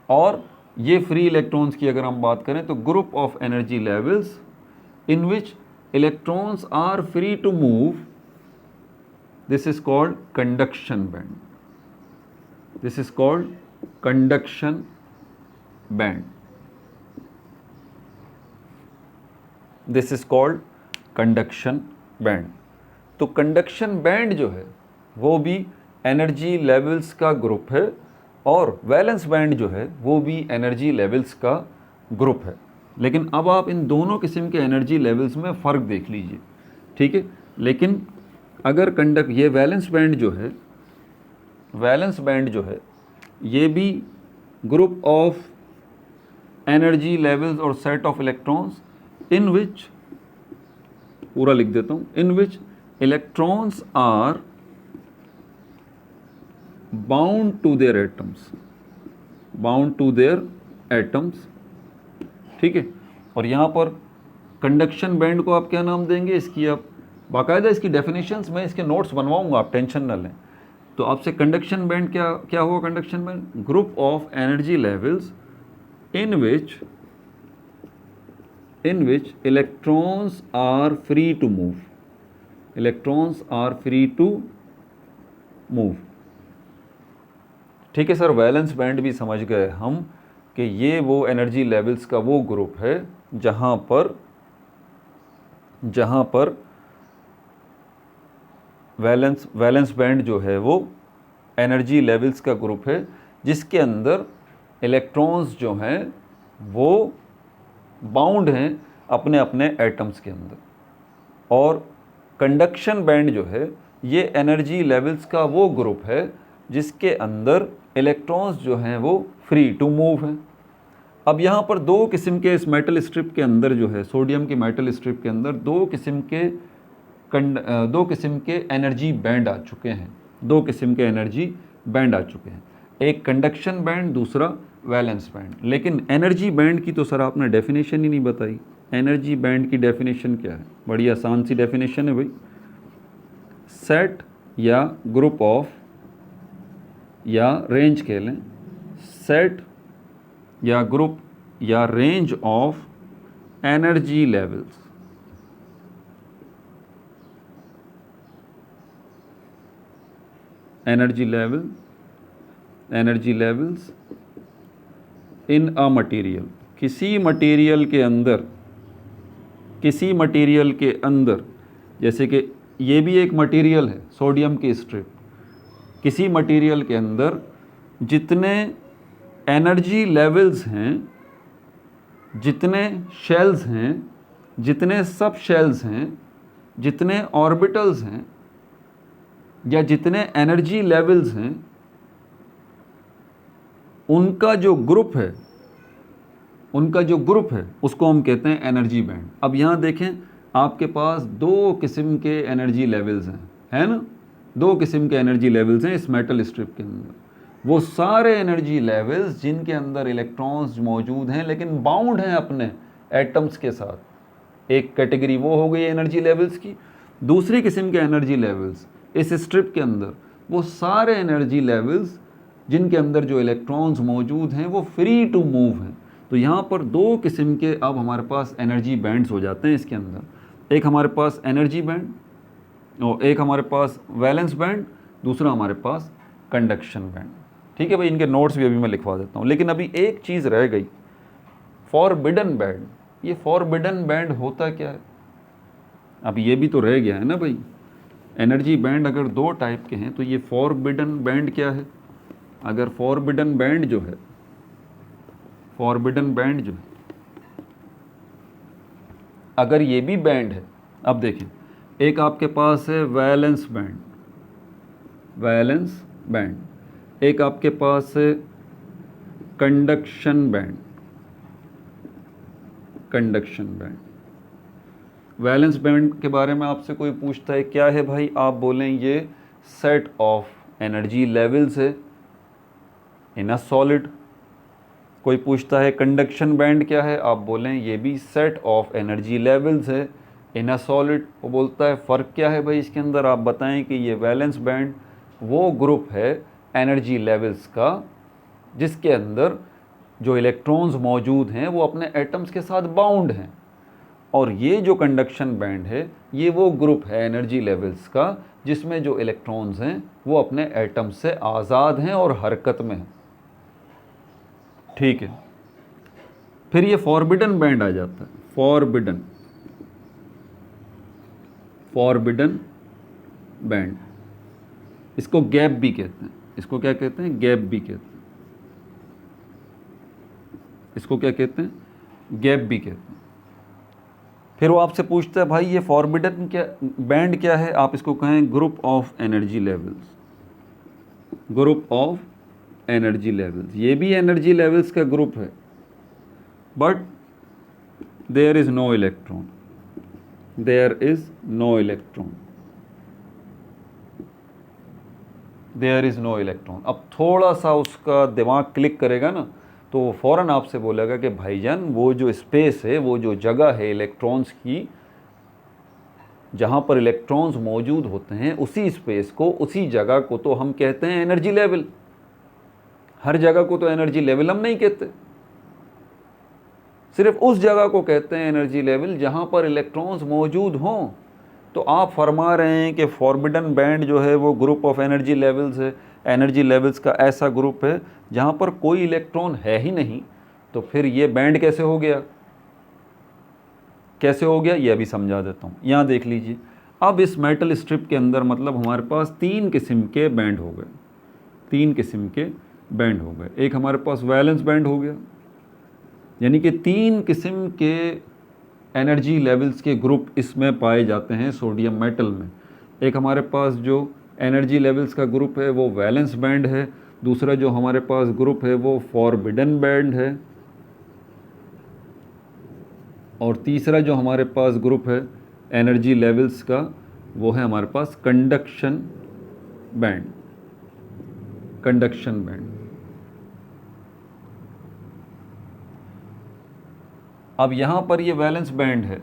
और ये फ्री इलेक्ट्रॉन्स की अगर हम बात करें तो group of energy levels in which electrons are free to move, this is called conduction band. This is called conduction band. This is called conduction band. तो conduction band जो है वो भी एनर्जी लेवल्स का ग्रुप है और valence band जो है वो भी एनर्जी लेवल्स का ग्रुप है. लेकिन अब आप इन दोनों किस्म के एनर्जी लेवल्स में फ़र्क देख लीजिए, ठीक है. लेकिन अगर ये वैलेंस बैंड जो है, वैलेंस बैंड जो है ये भी ग्रुप ऑफ एनर्जी लेवल्स और set of electrons in which, पूरा लिख देता हूँ, in which electrons are bound to their atoms, bound to their atoms, ठीक है. और यहाँ पर कंडक्शन बैंड को आप क्या नाम देंगे, इसकी आप बाकायदा इसकी डेफिनेशंस में इसके नोट्स बनवाऊंगा, आप टेंशन ना लें. तो आपसे कंडक्शन बैंड क्या होगा? Conduction band group of energy levels in which electrons are free to move, electrons are free to move, ठीक है सर. वैलेंस बैंड भी समझ गए हम कि ये वो एनर्जी लेवल्स का वो ग्रुप है जहाँ पर वैलेंस बैंड जो है वो एनर्जी लेवल्स का ग्रुप है जिसके अंदर इलेक्ट्रॉन्स जो हैं वो बाउंड हैं अपने अपने एटम्स के अंदर. और कंडक्शन बैंड जो है ये एनर्जी लेवल्स का वो ग्रुप है जिसके अंदर इलेक्ट्रॉन्स जो हैं वो फ्री टू मूव हैं. अब यहाँ पर दो किस्म के इस मेटल स्ट्रिप के अंदर जो है, सोडियम की मेटल स्ट्रिप के अंदर दो किस्म के एनर्जी बैंड आ चुके हैं, दो किस्म के एनर्जी बैंड आ चुके हैं. एक कंडक्शन बैंड, दूसरा वैलेंस बैंड. लेकिन एनर्जी बैंड की तो सर आपने डेफिनेशन ही नहीं बताई. एनर्जी बैंड की डेफिनेशन क्या है? बड़ी आसान सी डेफिनेशन है भाई. सेट या ग्रुप ऑफ या रेंज कह लें, सेट या ग्रुप या range of energy levels, energy levels in a material, किसी मटेरियल के अंदर, जैसे कि ये भी एक मटेरियल है सोडियम की स्ट्रिप, किसी मटेरियल के अंदर जितने एनर्जी लेवल्स हैं, जितने शेल्स हैं, जितने सब शेल्स हैं, जितने ऑर्बिटल्स हैं या जितने एनर्जी लेवल्स हैं, उनका जो ग्रुप है उसको हम कहते हैं एनर्जी बैंड. अब यहाँ देखें आपके पास दो किस्म के एनर्जी लेवल्स हैं, है ना, दो किस्म के एनर्जी लेवल्स हैं इस मेटल स्ट्रिप के अंदर. वो सारे एनर्जी लेवल्स जिनके अंदर इलेक्ट्रॉन्स मौजूद हैं लेकिन बाउंड हैं अपने एटम्स के साथ. एक कैटेगरी वो हो गई एनर्जी लेवल्स की. दूसरी किस्म के एनर्जी लेवल्स इस स्ट्रिप के अंदर, वो सारे एनर्जी लेवल्स जिनके अंदर जो इलेक्ट्रॉन्स मौजूद हैं वो फ्री टू मूव हैं. तो यहाँ पर दो किस्म के अब हमारे पास एनर्जी बैंड्स हो जाते हैं इसके अंदर. एक हमारे पास एनर्जी बैंड और एक हमारे पास वैलेंस बैंड, दूसरा हमारे पास कंडक्शन बैंड. ठीक है भाई, इनके नोट्स भी अभी मैं लिखवा देता हूँ. लेकिन अभी एक चीज़ रह गई, फॉरबिडन बैंड. ये फॉरबिडन बैंड होता क्या है? अब ये भी तो रह गया है ना भाई. एनर्जी बैंड अगर दो टाइप के हैं तो ये फॉरबिडन बैंड क्या है? अगर फॉरबिडन बैंड जो है, अगर ये भी बैंड है, अब देखें, एक आपके पास है वैलेंस बैंड, एक आपके पास है कंडक्शन बैंड. वैलेंस बैंड के बारे में आपसे कोई पूछता है क्या है भाई, आप बोलें ये सेट ऑफ एनर्जी लेवल्स है इन अ सॉलिड. कोई पूछता है कंडक्शन बैंड क्या है, आप बोलें ये भी सेट ऑफ एनर्जी लेवल्स है इन अ सॉलिड। वो बोलता है फ़र्क क्या है भाई इसके अंदर, आप बताएं कि ये वैलेंस बैंड वो ग्रुप है एनर्जी लेवल्स का जिसके अंदर जो इलेक्ट्रॉन्स मौजूद हैं वो अपने एटम्स के साथ बाउंड हैं, और ये जो कंडक्शन बैंड है ये वो ग्रुप है एनर्जी लेवल्स का जिसमें जो इलेक्ट्रॉन्स हैं वो अपने एटम से आज़ाद हैं और हरकत में हैं। ठीक है, फिर ये फॉरबिडन बैंड आ जाता है। फॉरबिडन बैंड, इसको गैप भी कहते हैं। इसको क्या कहते हैं, गैप भी कहते हैं। इसको क्या कहते हैं, गैप भी कहते हैं। फिर वो आपसे पूछता है भाई ये फॉरबिडन क्या बैंड क्या है, आप इसको कहें group of energy levels. Group of energy levels, ये भी एनर्जी लेवल्स का ग्रुप है, but there is no electron, there is no electron, there is no electron. अब थोड़ा सा उसका दिमाग क्लिक करेगा ना तो वो फ़ौरन आपसे बोलेगा कि भाईजान वो जो स्पेस है, वो जो जगह है इलेक्ट्रॉन्स की, जहाँ पर इलेक्ट्रॉन्स मौजूद होते हैं, उसी स्पेस को, उसी जगह को तो हम कहते हैं एनर्जी लेवल। हर जगह को तो एनर्जी लेवल हम नहीं कहते, सिर्फ उस जगह को कहते हैं एनर्जी लेवल जहाँ पर इलेक्ट्रॉन्स मौजूद हों। तो आप फरमा रहे हैं कि फॉरबिडन बैंड जो है वो ग्रुप ऑफ एनर्जी लेवल्स है, एनर्जी लेवल्स का ऐसा ग्रुप है जहाँ पर कोई इलेक्ट्रॉन है ही नहीं। तो फिर ये बैंड कैसे हो गया, कैसे हो गया ये अभी समझा देता हूँ। यहाँ देख लीजिए, अब इस मेटल स्ट्रिप के अंदर मतलब हमारे पास 3 किस्म के बैंड हो गए, 3 किस्म के बैंड हो गए। एक हमारे पास वैलेंस बैंड हो गया, यानी कि 3 किस्म के एनर्जी लेवल्स के ग्रुप इसमें पाए जाते हैं सोडियम मेटल में। एक हमारे पास जो एनर्जी लेवल्स का ग्रुप है वो वैलेंस बैंड है, दूसरा जो हमारे पास ग्रुप है वो फॉरबिडन बैंड है, और तीसरा जो हमारे पास ग्रुप है एनर्जी लेवल्स का वो है हमारे पास कंडक्शन बैंड। Conduction band. अब यहाँ पर ये वैलेंस बैंड है,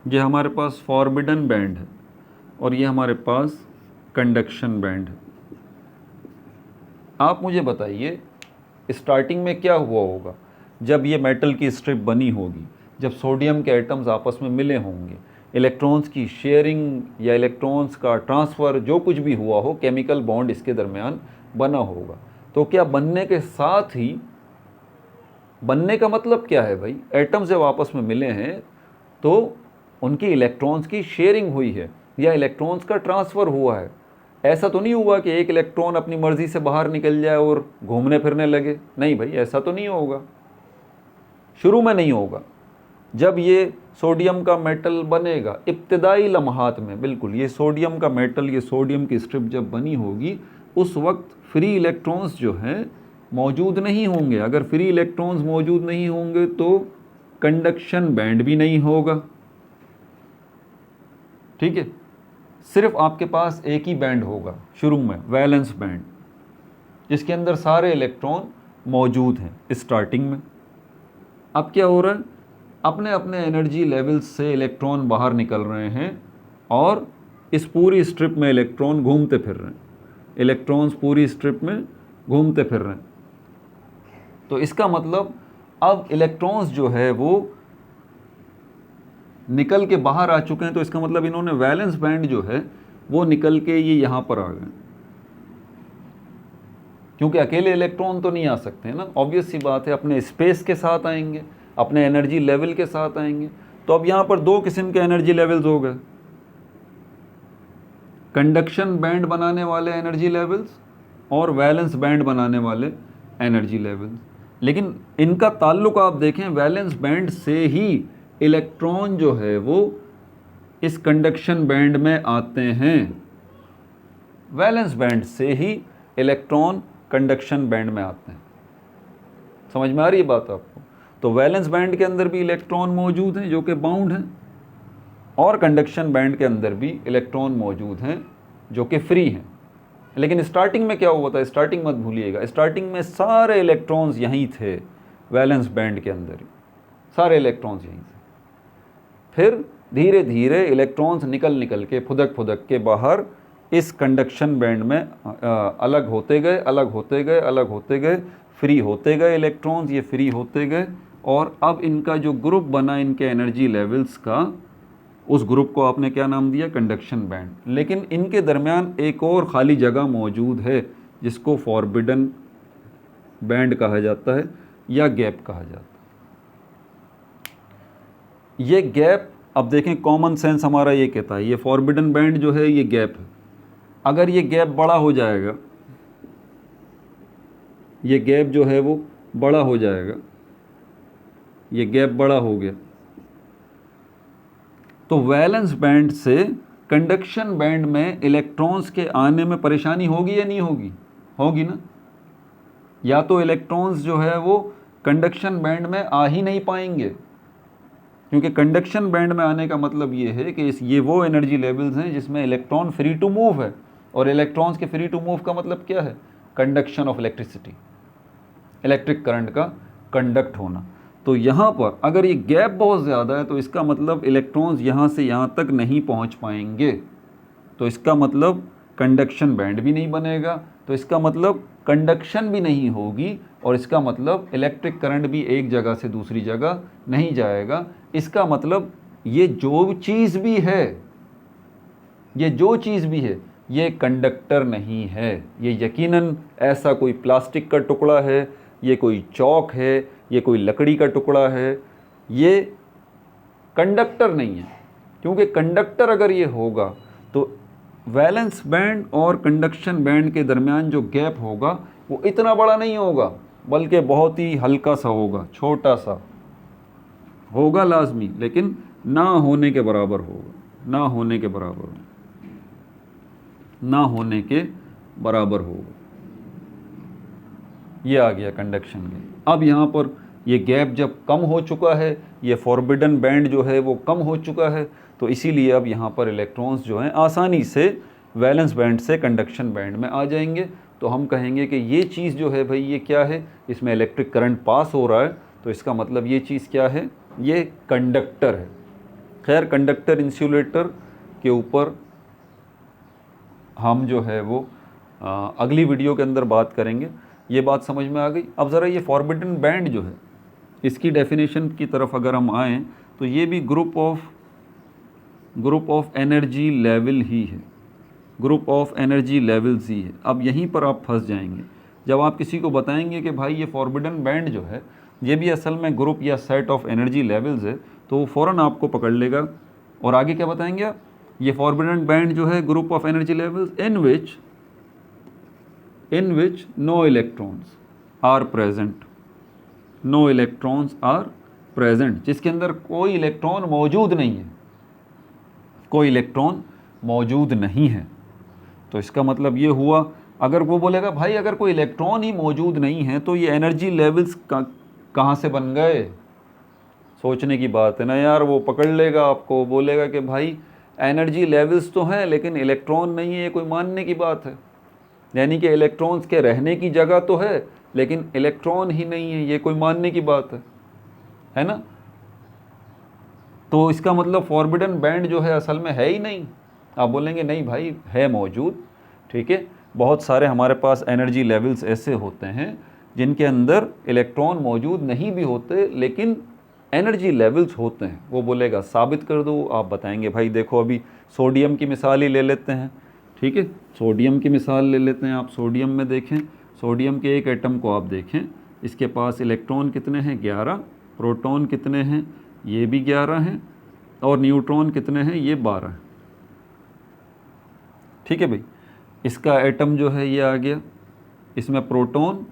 ये हमारे पास फॉरबिडन बैंड है, और ये हमारे पास कंडक्शन बैंड है। आप मुझे बताइए स्टार्टिंग में क्या हुआ होगा जब ये मेटल की स्ट्रिप बनी होगी, जब सोडियम के एटम्स आपस में मिले होंगे, इलेक्ट्रॉन्स की शेयरिंग या इलेक्ट्रॉन्स का ट्रांसफ़र जो कुछ भी हुआ हो, केमिकल बॉन्ड इसके दरमियान बना होगा। तो क्या बनने के साथ ही, बनने का मतलब क्या है भाई, एटम्स जब आपस में मिले हैं तो उनकी इलेक्ट्रॉन्स की शेयरिंग हुई है या इलेक्ट्रॉन्स का ट्रांसफ़र हुआ है। ऐसा तो नहीं हुआ कि एक इलेक्ट्रॉन अपनी मर्ज़ी से बाहर निकल जाए और घूमने फिरने लगे, नहीं भाई ऐसा तो नहीं होगा, शुरू में नहीं होगा। जब ये सोडियम का मेटल बनेगा इब्तदाई लम्हात में, बिल्कुल ये सोडियम का मेटल, ये सोडियम की स्ट्रिप जब बनी होगी उस वक्त फ्री इलेक्ट्रॉन्स जो हैं मौजूद नहीं होंगे। अगर फ्री इलेक्ट्रॉन्स मौजूद नहीं होंगे तो कंडक्शन बैंड भी नहीं होगा। ठीक है, सिर्फ आपके पास एक ही बैंड होगा शुरू में, वैलेंस बैंड, जिसके अंदर सारे इलेक्ट्रॉन मौजूद हैं स्टार्टिंग में। अब क्या हो रहा है, अपने अपने एनर्जी लेवल्स से इलेक्ट्रॉन बाहर निकल रहे हैं और इस पूरी स्ट्रिप में इलेक्ट्रॉन घूमते फिर रहे हैं, इलेक्ट्रॉन्स पूरी स्ट्रिप में घूमते फिर रहे हैं। तो इसका मतलब अब इलेक्ट्रॉन्स जो है वो निकल के बाहर आ चुके हैं, तो इसका मतलब इन्होंने वैलेंस बैंड जो है वो निकल के ये यहाँ पर आ गए, क्योंकि अकेले इलेक्ट्रॉन तो नहीं आ सकते हैं ना, ऑब्वियस सी बात है, अपने स्पेस के साथ आएंगे, अपने एनर्जी लेवल के साथ आएंगे। तो अब यहाँ पर 2 किस्म के एनर्जी लेवल्स हो गए, कंडक्शन बैंड बनाने वाले एनर्जी लेवल्स और वैलेंस बैंड बनाने वाले एनर्जी लेवल्स। लेकिन इनका ताल्लुक आप देखें, वैलेंस बैंड से ही इलेक्ट्रॉन जो है वो इस कंडक्शन बैंड में आते हैं, वैलेंस बैंड से ही इलेक्ट्रॉन कंडक्शन बैंड में आते हैं। समझ में आ रही है बात आपको? तो वैलेंस बैंड के अंदर भी इलेक्ट्रॉन मौजूद हैं जो कि बाउंड हैं, और कंडक्शन बैंड के अंदर भी इलेक्ट्रॉन मौजूद हैं जो कि फ्री हैं। लेकिन स्टार्टिंग में क्या हुआ था, स्टार्टिंग मत भूलिएगा, स्टार्टिंग में सारे इलेक्ट्रॉन्स यहीं थे, वैलेंस बैंड के अंदर ही सारे इलेक्ट्रॉन्स यहीं थे। फिर धीरे धीरे इलेक्ट्रॉन्स निकल निकल के फुदक के बाहर इस कंडक्शन बैंड में अलग होते गए, अलग होते गए, अलग होते गए, फ्री होते गए इलेक्ट्रॉन्स, ये फ्री होते गए, और अब इनका जो ग्रुप बना इनके एनर्जी लेवल्स का, उस ग्रुप को आपने क्या नाम दिया, कंडक्शन बैंड। लेकिन इनके दरमियान एक और खाली जगह मौजूद है जिसको फॉरबिडन बैंड कहा जाता है या गैप कहा जाता है। ये गैप, अब देखें कॉमन सेंस हमारा ये कहता है ये फॉरबिडन बैंड जो है ये गैप है। अगर ये गैप बड़ा हो जाएगा, ये गैप जो है वो बड़ा हो जाएगा, ये गैप बड़ा हो गया, तो वैलेंस बैंड से कंडक्शन बैंड में इलेक्ट्रॉन्स के आने में परेशानी होगी या नहीं होगी? होगी ना। या तो इलेक्ट्रॉन्स जो है वो कंडक्शन बैंड में आ ही नहीं पाएंगे, क्योंकि कंडक्शन बैंड में आने का मतलब ये है कि ये वो एनर्जी लेवल्स हैं जिसमें इलेक्ट्रॉन फ्री टू मूव है, और इलेक्ट्रॉन्स के फ्री टू मूव का मतलब क्या है, conduction of electricity, electric current का कंडक्ट होना। तो यहाँ पर अगर ये गैप बहुत ज़्यादा है तो इसका मतलब इलेक्ट्रॉन्स यहाँ से यहाँ तक नहीं पहुँच पाएंगे, तो इसका मतलब कंडक्शन बैंड भी नहीं बनेगा, तो इसका मतलब कंडक्शन भी नहीं होगी, और इसका मतलब इलेक्ट्रिक करंट भी एक जगह से दूसरी जगह नहीं जाएगा। इसका मतलब ये जो चीज़ भी है, ये जो चीज़ भी है, ये कंडक्टर नहीं है। ये यकीनन ऐसा कोई प्लास्टिक का टुकड़ा है, ये कोई चौक है, ये कोई लकड़ी का टुकड़ा है, ये कंडक्टर नहीं है। क्योंकि कंडक्टर अगर ये होगा तो वैलेंस बैंड और कंडक्शन बैंड के दरमियान जो गैप होगा वो इतना बड़ा नहीं होगा, बल्कि बहुत ही हल्का सा होगा, छोटा सा होगा लाजमी, लेकिन ना होने के बराबर होगा, ना होने के बराबर होगा, ना होने के बराबर होगा। ये आ गया कंडक्शन गैप। अब यहाँ पर ये गैप जब कम हो चुका है, ये फॉरबिडन बैंड जो है वो कम हो चुका है, तो इसीलिए अब यहाँ पर इलेक्ट्रॉन्स जो हैं आसानी से वैलेंस बैंड से कंडक्शन बैंड में आ जाएंगे। तो हम कहेंगे कि ये चीज़ जो है भाई ये क्या है, इसमें इलेक्ट्रिक करंट पास हो रहा है, तो इसका मतलब ये चीज़ क्या है, ये कंडक्टर है। खैर कंडक्टर इंसुलेटर के ऊपर हम जो है वो अगली वीडियो के अंदर बात करेंगे। ये बात समझ में आ गई। अब ज़रा ये फॉरबिडन बैंड जो है इसकी डेफिनेशन की तरफ अगर हम आएँ तो ये भी ग्रुप ऑफ एनर्जी लेवल ही है, ग्रुप ऑफ एनर्जी लेवल्स ही है। अब यहीं पर आप फंस जाएंगे जब आप किसी को बताएंगे कि भाई ये फॉरबिडन बैंड जो है ये भी असल में ग्रुप या सेट ऑफ एनर्जी लेवल्स है, तो वो फ़ौरन आपको पकड़ लेगा। और आगे क्या बताएंगे आप, ये फॉरबिडन बैंड जो है group of energy levels in which no electrons are present, no electrons are present, जिसके अंदर कोई इलेक्ट्रॉन मौजूद नहीं है, कोई इलेक्ट्रॉन मौजूद नहीं है। तो इसका मतलब ये हुआ, अगर वो बोलेगा भाई अगर कोई इलेक्ट्रॉन ही मौजूद नहीं है तो ये एनर्जी लेवल्स कहाँ से बन गए, सोचने की बात है ना यार। वो पकड़ लेगा आपको, बोलेगा कि भाई एनर्जी लेवल्स तो हैं लेकिन इलेक्ट्रॉन नहीं है, ये कोई मानने की बात है। यानी कि इलेक्ट्रॉन्स के रहने की जगह तो है लेकिन इलेक्ट्रॉन ही नहीं है, ये कोई मानने की बात है ना। तो इसका मतलब फॉरबिडन बैंड जो है असल में है ही नहीं। आप बोलेंगे नहीं भाई है मौजूद, ठीक है, बहुत सारे हमारे पास एनर्जी लेवल्स ऐसे होते हैं जिनके अंदर इलेक्ट्रॉन मौजूद नहीं भी होते लेकिन एनर्जी लेवल्स होते हैं। वो बोलेगा साबित कर दो, आप बताएंगे भाई देखो अभी सोडियम की मिसाल ही ले लेते हैं, ठीक है, सोडियम की मिसाल ले लेते हैं। आप सोडियम में देखें, सोडियम के एक एटम को आप देखें, इसके पास इलेक्ट्रॉन कितने हैं, 11, प्रोटॉन कितने हैं, ये भी 11 हैं, और न्यूट्रॉन कितने हैं, ये 12 हैं, ठीक है भाई। इसका एटम जो है ये आ गया, इसमें प्रोटॉन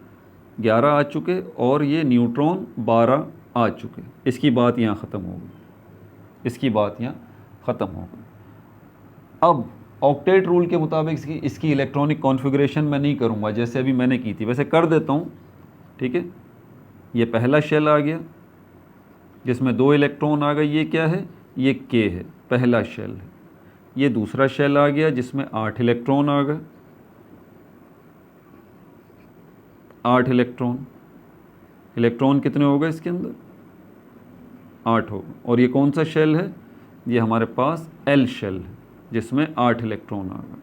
11 आ चुके और ये न्यूट्रॉन 12 आ चुके। इसकी बात यहाँ ख़त्म हो गई, इसकी बात यहाँ ख़त्म हो गई। अब ऑक्टेट रूल के मुताबिक इसकी इलेक्ट्रॉनिक कॉन्फ़िगरेशन मैं नहीं करूँगा जैसे अभी मैंने की थी, वैसे कर देता हूँ, ठीक है। ये पहला शेल आ गया जिसमें 2 इलेक्ट्रॉन आ गए, ये क्या है, ये के है, पहला शेल है। ये दूसरा शेल आ गया जिसमें 8 इलेक्ट्रॉन आ गए, 8 इलेक्ट्रॉन। इलेक्ट्रॉन कितने हो गए इसके अंदर? 8 हो गए। और ये कौन सा शेल है? ये हमारे पास एल शेल है जिसमें 8 इलेक्ट्रॉन आ गए।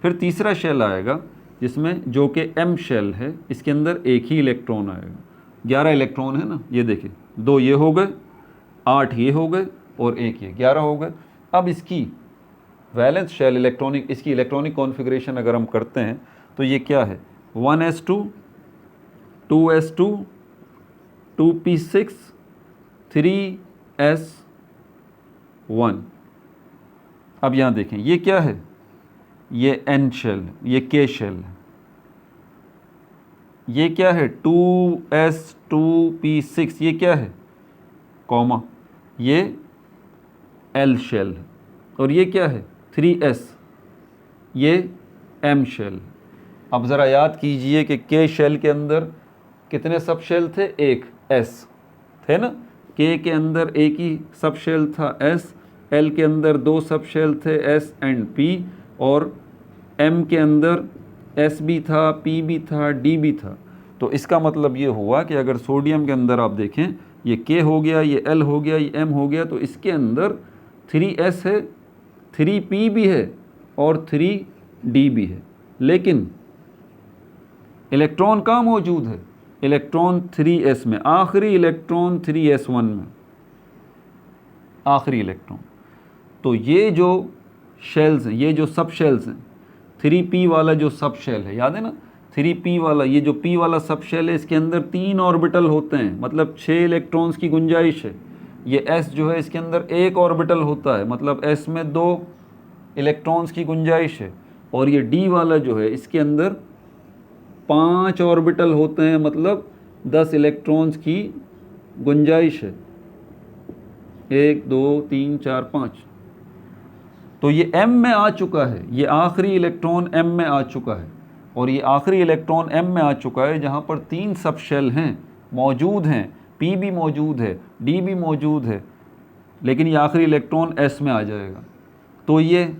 फिर तीसरा शेल आएगा जिसमें जो कि एम शेल है, इसके अंदर एक ही इलेक्ट्रॉन आएगा। 11 इलेक्ट्रॉन है ना, ये देखिए, 2 ये हो गए, 8 ये हो गए और एक ये, 11 हो गए। अब इसकी वैलेंस शेल इलेक्ट्रॉनिक, इसकी इलेक्ट्रॉनिक कॉन्फ़िगरेशन अगर हम करते हैं तो ये क्या है? 1s2, 2s2, 2p6, 3s1। अब यहाँ देखें ये क्या है? ये एन शेल, ये के शेल है। ये क्या है? 2s2p6, ये क्या है? कॉमा, ये एल शेल है। और ये क्या है? 3s, ये एम शेल। अब ज़रा याद कीजिए कि के शेल के अंदर कितने सब शेल थे? एक, एस थे ना। के अंदर एक ही सब शेल था, एस। एल के अंदर 2 सब शेल थे, एस एंड पी। और एम के अंदर एस भी था, पी भी था, डी भी था। तो इसका मतलब ये हुआ कि अगर सोडियम के अंदर आप देखें, ये के हो गया, ये एल हो गया, ये एम हो गया, तो इसके अंदर 3s है, 3p भी है और 3d भी है। लेकिन इलेक्ट्रॉन कहाँ मौजूद है? इलेक्ट्रॉन 3s में, आखिरी इलेक्ट्रॉन 3s1 में, आखिरी इलेक्ट्रॉन। तो ये जो शेल्स हैं, ये जो सब शेल्स हैं, 3p वाला जो सब शेल है, याद है ना, 3p वाला, ये जो p वाला सब शेल है, इसके अंदर 3 ऑर्बिटल होते हैं, मतलब 6 इलेक्ट्रॉन्स की गुंजाइश है। ये s जो है, इसके अंदर 1 ऑर्बिटल होता है, मतलब s में 2 इलेक्ट्रॉन्स की गुंजाइश है। और ये d वाला जो है, इसके अंदर 5 ऑर्बिटल होते हैं, मतलब 10 इलेक्ट्रॉन्स की गुंजाइश है। 1 2 3 4 5। तो ये m में आ चुका है, ये आखिरी इलेक्ट्रॉन m में आ चुका है। और ये आखिरी इलेक्ट्रॉन m में आ चुका है, जहाँ पर 3 सब शेल हैं, मौजूद हैं, p भी मौजूद है, d भी मौजूद है, लेकिन ये आखिरी इलेक्ट्रॉन s में आ जाएगा। तो ये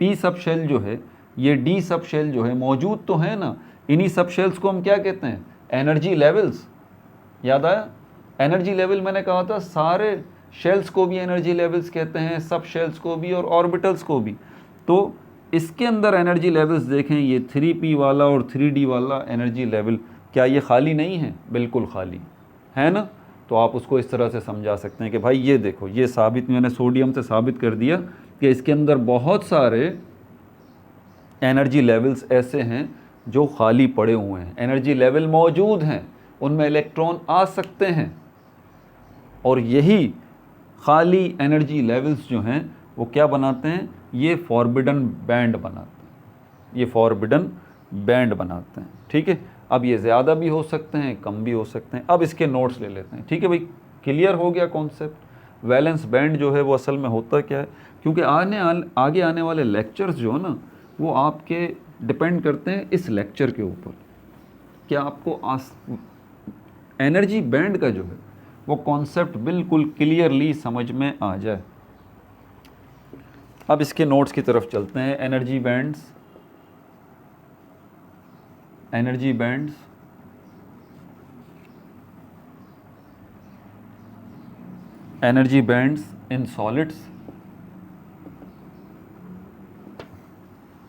p सब शेल जो है, ये d सब शेल जो है, मौजूद तो है ना। इन्हीं सब शेल्स को हम क्या कहते हैं? Energy levels. याद आया? एनर्जी लेवल मैंने कहा था, सारे शेल्स को भी एनर्जी लेवल्स कहते हैं, सब शेल्स को भी और ऑर्बिटल्स को भी। तो इसके अंदर एनर्जी लेवल्स देखें, ये 3p वाला और 3d वाला एनर्जी लेवल, क्या ये खाली नहीं है? बिल्कुल खाली है ना। तो आप उसको इस तरह से समझा सकते हैं कि भाई ये देखो, ये साबित, मैंने सोडियम से साबित कर दिया कि इसके अंदर बहुत सारे एनर्जी लेवल्स ऐसे हैं जो खाली पड़े हुए हैं। एनर्जी लेवल मौजूद हैं, उनमें इलेक्ट्रॉन आ सकते हैं, और यही खाली एनर्जी लेवल्स जो हैं वो क्या बनाते हैं? ये फॉरबिडन बैंड बनाते हैं, ये फॉरबिडन बैंड बनाते हैं। ठीक है, अब ये ज़्यादा भी हो सकते हैं, कम भी हो सकते हैं। अब इसके नोट्स ले लेते हैं। ठीक है भाई, क्लियर हो गया कॉन्सेप्ट? वैलेंस बैंड जो है वो असल में होता क्या है? क्योंकि आगे आने वाले लेक्चर्स जो है ना, वो आपके डिपेंड करते हैं इस लेक्चर के ऊपर, क्या आपको एनर्जी बैंड का जो है वो कॉन्सेप्ट बिल्कुल क्लियरली समझ में आ जाए। अब इसके नोट्स की तरफ चलते हैं। Energy bands, energy bands, energy bands in solids.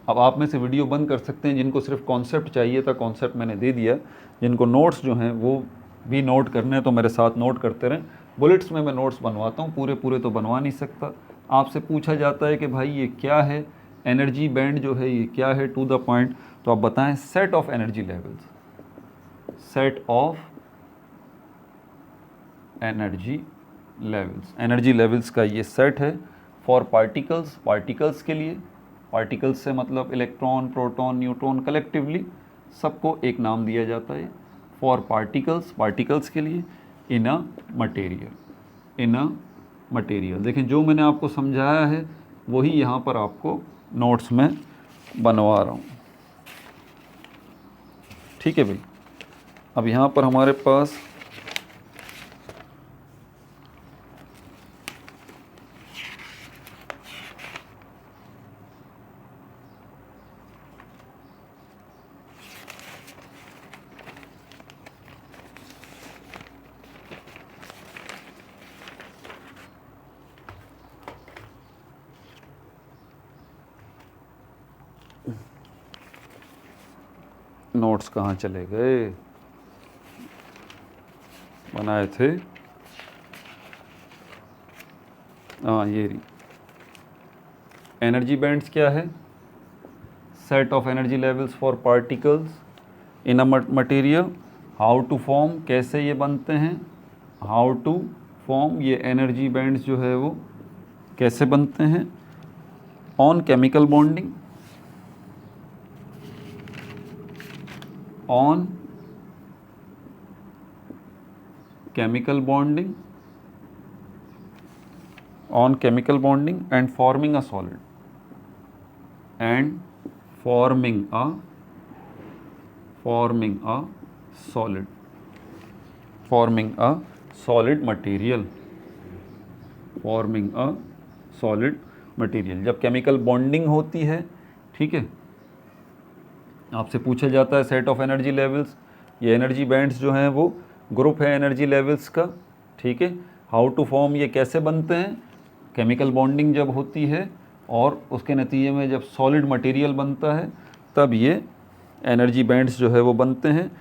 अब आप में से वीडियो बंद कर सकते हैं जिनको सिर्फ कॉन्सेप्ट चाहिए था, कॉन्सेप्ट मैंने दे दिया। जिनको नोट्स जो हैं वो भी नोट करने हैं तो मेरे साथ नोट करते रहें। बुलेट्स में मैं नोट्स बनवाता हूँ, पूरे पूरे तो बनवा नहीं सकता। आपसे पूछा जाता है कि भाई ये क्या है, एनर्जी बैंड जो है ये क्या है, टू द पॉइंट, तो आप बताएं। Set of energy levels, set of energy levels, energy levels का ये सेट है फॉर पार्टिकल्स, पार्टिकल्स के लिए। पार्टिकल्स से मतलब इलेक्ट्रॉन, प्रोटॉन, न्यूट्रॉन, कलेक्टिवली सबको एक नाम दिया जाता है। फॉर पार्टिकल्स, पार्टिकल्स के लिए। In a material, in a material. देखें, जो मैंने आपको समझाया है वही यहाँ पर आपको नोट्स में बनवा रहा हूँ। ठीक है भाई। अब यहाँ पर हमारे पास नोट्स कहाँ चले गए, बनाए थे, हाँ ये रही। एनर्जी बैंड्स क्या है? Set of energy levels for particles in a material. How to form, कैसे ये बनते हैं, हाउ टू फॉर्म, ये एनर्जी बैंड्स जो है वो कैसे बनते हैं। On chemical bonding, on chemical bonding, on chemical bonding and forming a solid, and forming a solid, forming a solid material, forming a solid material। जब केमिकल बॉन्डिंग होती है, ठीक है, आपसे पूछा जाता है सेट ऑफ एनर्जी लेवल्स, ये एनर्जी बैंड्स जो हैं वो ग्रुप है एनर्जी लेवल्स का, ठीक है। हाउ टू फॉर्म, ये कैसे बनते हैं, केमिकल बॉन्डिंग जब होती है और उसके नतीजे में जब सॉलिड मटेरियल बनता है तब ये एनर्जी बैंड्स जो है वो बनते हैं।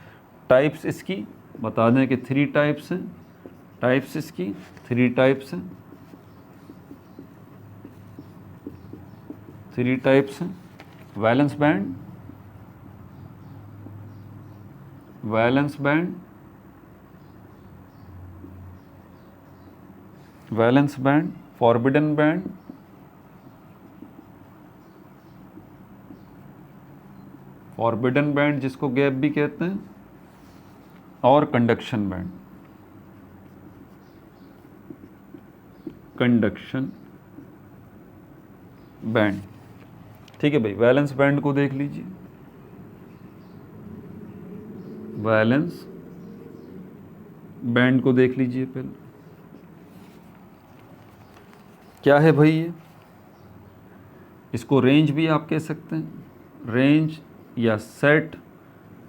टाइप्स इसकी बता दें कि 3 टाइप्स हैं, टाइप्स इसकी 3 टाइप्स हैं, 3 टाइप्स हैं। Valence band, valence band, valence band, forbidden band, forbidden band जिसको गैप भी कहते हैं, और कंडक्शन बैंड, कंडक्शन बैंड, ठीक है भाई। वैलेंस बैंड को देख लीजिए, वैलेंस बैंड को देख लीजिए पहले, क्या है भाई ये, इसको रेंज भी आप कह सकते हैं, रेंज या सेट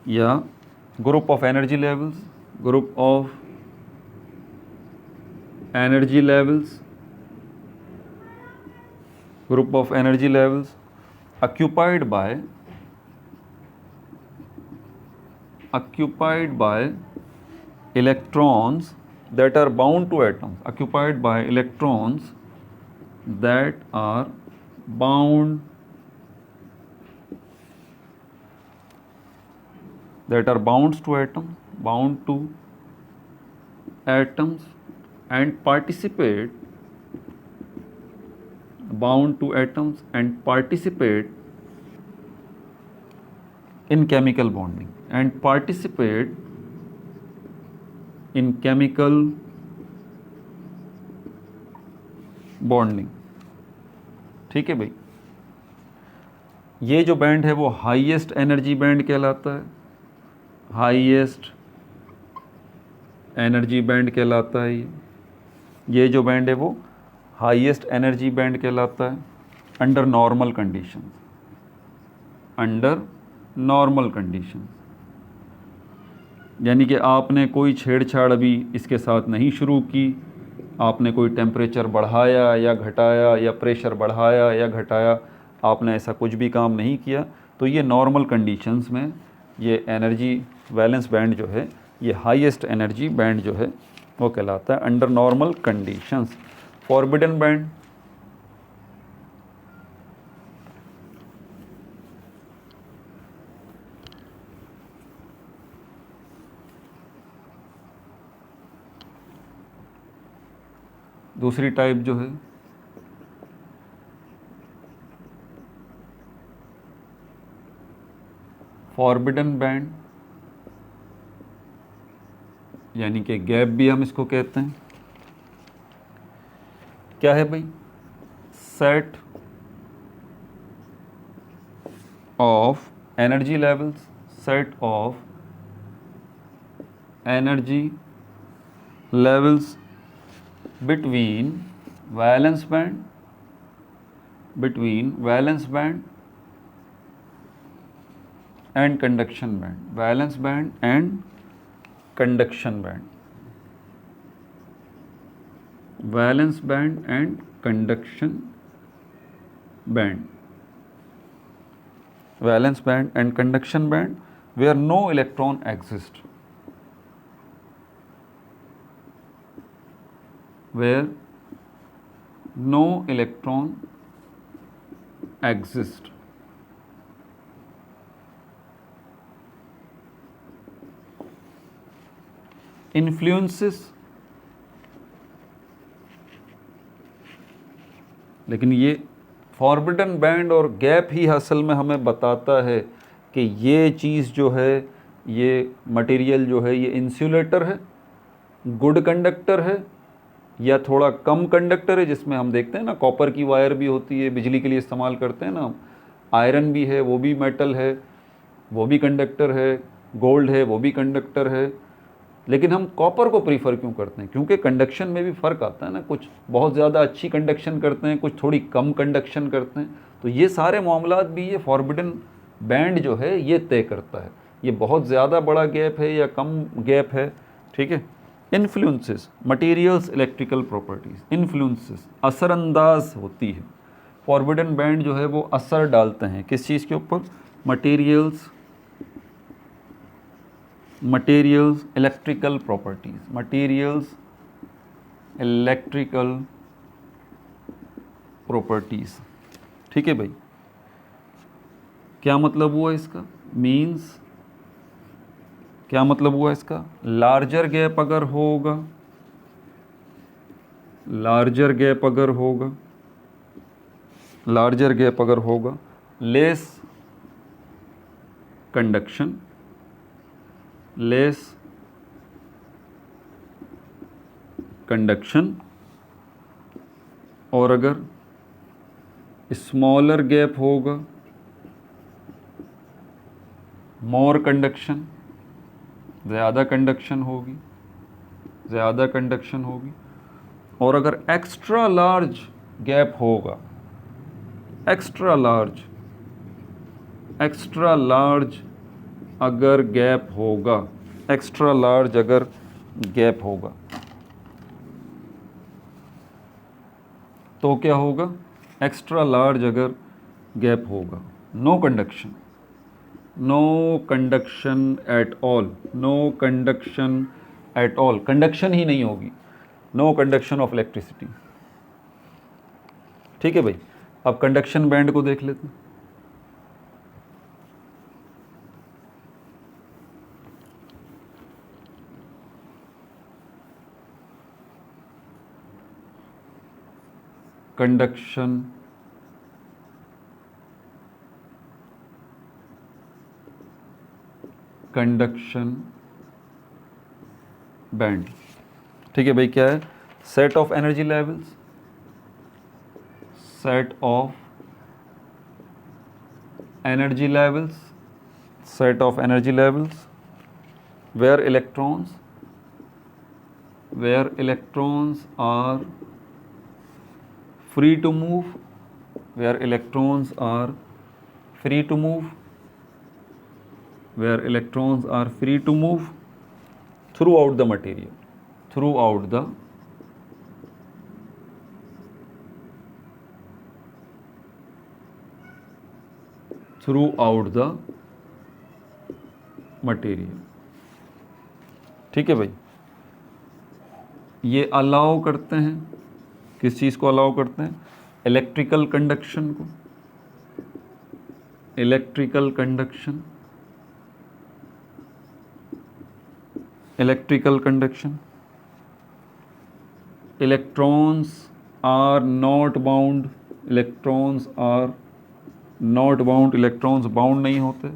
या group of energy levels, group of energy levels, group of energy levels occupied by electrons that are bound to atoms, occupied by electrons that are bound to atoms and participate, bound to atoms and participate in chemical bonding, and participate in chemical bonding, ठीक है भाई। ये जो band है वो highest energy band कहलाता है, highest energy band कहलाता है। ये जो बैंड है वो हाईएस्ट एनर्जी बैंड कहलाता है under normal conditions, under normal conditions, यानी कि आपने कोई छेड़छाड़ अभी इसके साथ नहीं शुरू की, आपने कोई टेम्परेचर बढ़ाया या घटाया या प्रेशर बढ़ाया या घटाया, आपने ऐसा कुछ भी काम नहीं किया, तो ये नॉर्मल कंडीशंस में ये एनर्जी वैलेंस बैंड जो है, ये हाईएस्ट एनर्जी बैंड जो है वो कहलाता है under normal conditions. Forbidden band, दूसरी टाइप जो है फॉरबिडन बैंड, यानी कि गैप भी हम इसको कहते हैं। क्या है भाई, set of energy levels, set of energy levels between valence band, between valence band and conduction band, valence band and conduction band, valence band and conduction band, valence band and conduction band। Where no electron exist, where no electron exist. Influences, लेकिन ये forbidden band और gap ही असल में हमें बताता है कि ये चीज़ जो है, ये मटेरियल जो है, ये इंसुलेटर है, गुड कंडक्टर है, या थोड़ा कम कंडक्टर है, जिसमें हम देखते हैं ना कॉपर की वायर भी होती है, बिजली के लिए इस्तेमाल करते हैं ना, आयरन भी है, वो भी मेटल है, वो भी कंडक्टर है, गोल्ड है, वो भी कंडक्टर है। लेकिन हम कॉपर को प्रीफर क्यों करते हैं? क्योंकि कंडक्शन में भी फ़र्क आता है ना, कुछ बहुत ज़्यादा अच्छी कंडक्शन करते हैं, कुछ थोड़ी कम कंडक्शन करते हैं। तो ये सारे मामलात भी ये फॉरबिडन बैंड जो है ये तय करता है, ये बहुत ज़्यादा बड़ा गैप है या कम गैप है। ठीक है। Influences, materials, electrical properties. Influences असरअंदाज होती है, फॉरबिडन बैंड जो है वो असर डालते हैं किस चीज़ के ऊपर? Materials, materials, electrical properties, materials, electrical properties. ठीक है भाई, क्या मतलब हुआ इसका? मीन्स क्या मतलब हुआ इसका? लार्जर गैप अगर होगा, लार्जर गैप अगर होगा, लार्जर गैप अगर होगा, लेस कंडक्शन, लेस कंडक्शन, और अगर स्मॉलर गैप होगा, मोर कंडक्शन, ज़्यादा कंडक्शन होगी, ज़्यादा कंडक्शन होगी। और अगर एक्स्ट्रा लार्ज गैप होगा, एक्स्ट्रा लार्ज, एक्स्ट्रा लार्ज अगर गैप होगा, एक्स्ट्रा लार्ज अगर गैप होगा, तो क्या होगा? एक्स्ट्रा लार्ज अगर गैप होगा, no conduction, no conduction at all, no conduction at all, conduction ही नहीं होगी, नो कंडक्शन ऑफ इलेक्ट्रिसिटी। ठीक है भाई, अब कंडक्शन बैंड को देख लेते हैं। Conduction conduction band. ठीक है भाई, क्या है? Set of energy levels, set of energy levels, set of energy levels where electrons, where electrons are free to move, where electrons are free to move, where electrons are free to move throughout the material, throughout the material। ठीक है भाई, ये allow करते हैं, किस चीज़ को allow करते हैं? इलेक्ट्रिकल कंडक्शन को, electrical conduction, electrical conduction. Electrons are not bound, electrons are not bound, electrons bound नहीं होते,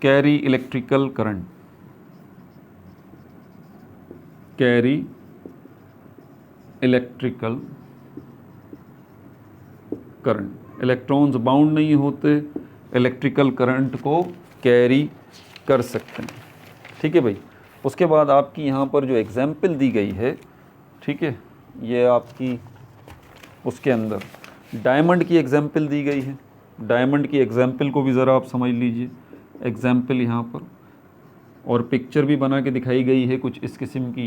carry electrical current, carry electrical current. Electrons bound नहीं होते, इलेक्ट्रिकल करंट को कैरी कर सकते हैं। ठीक है भाई, उसके बाद आपकी यहाँ पर जो एग्जाम्पल दी गई है, ठीक है, ये आपकी उसके अंदर डायमंड की एग्जाम्पल दी गई है। डायमंड की एग्जाम्पल को भी ज़रा आप समझ लीजिए। एग्जाम्पल यहाँ पर और पिक्चर भी बना के दिखाई गई है कुछ इस किस्म की।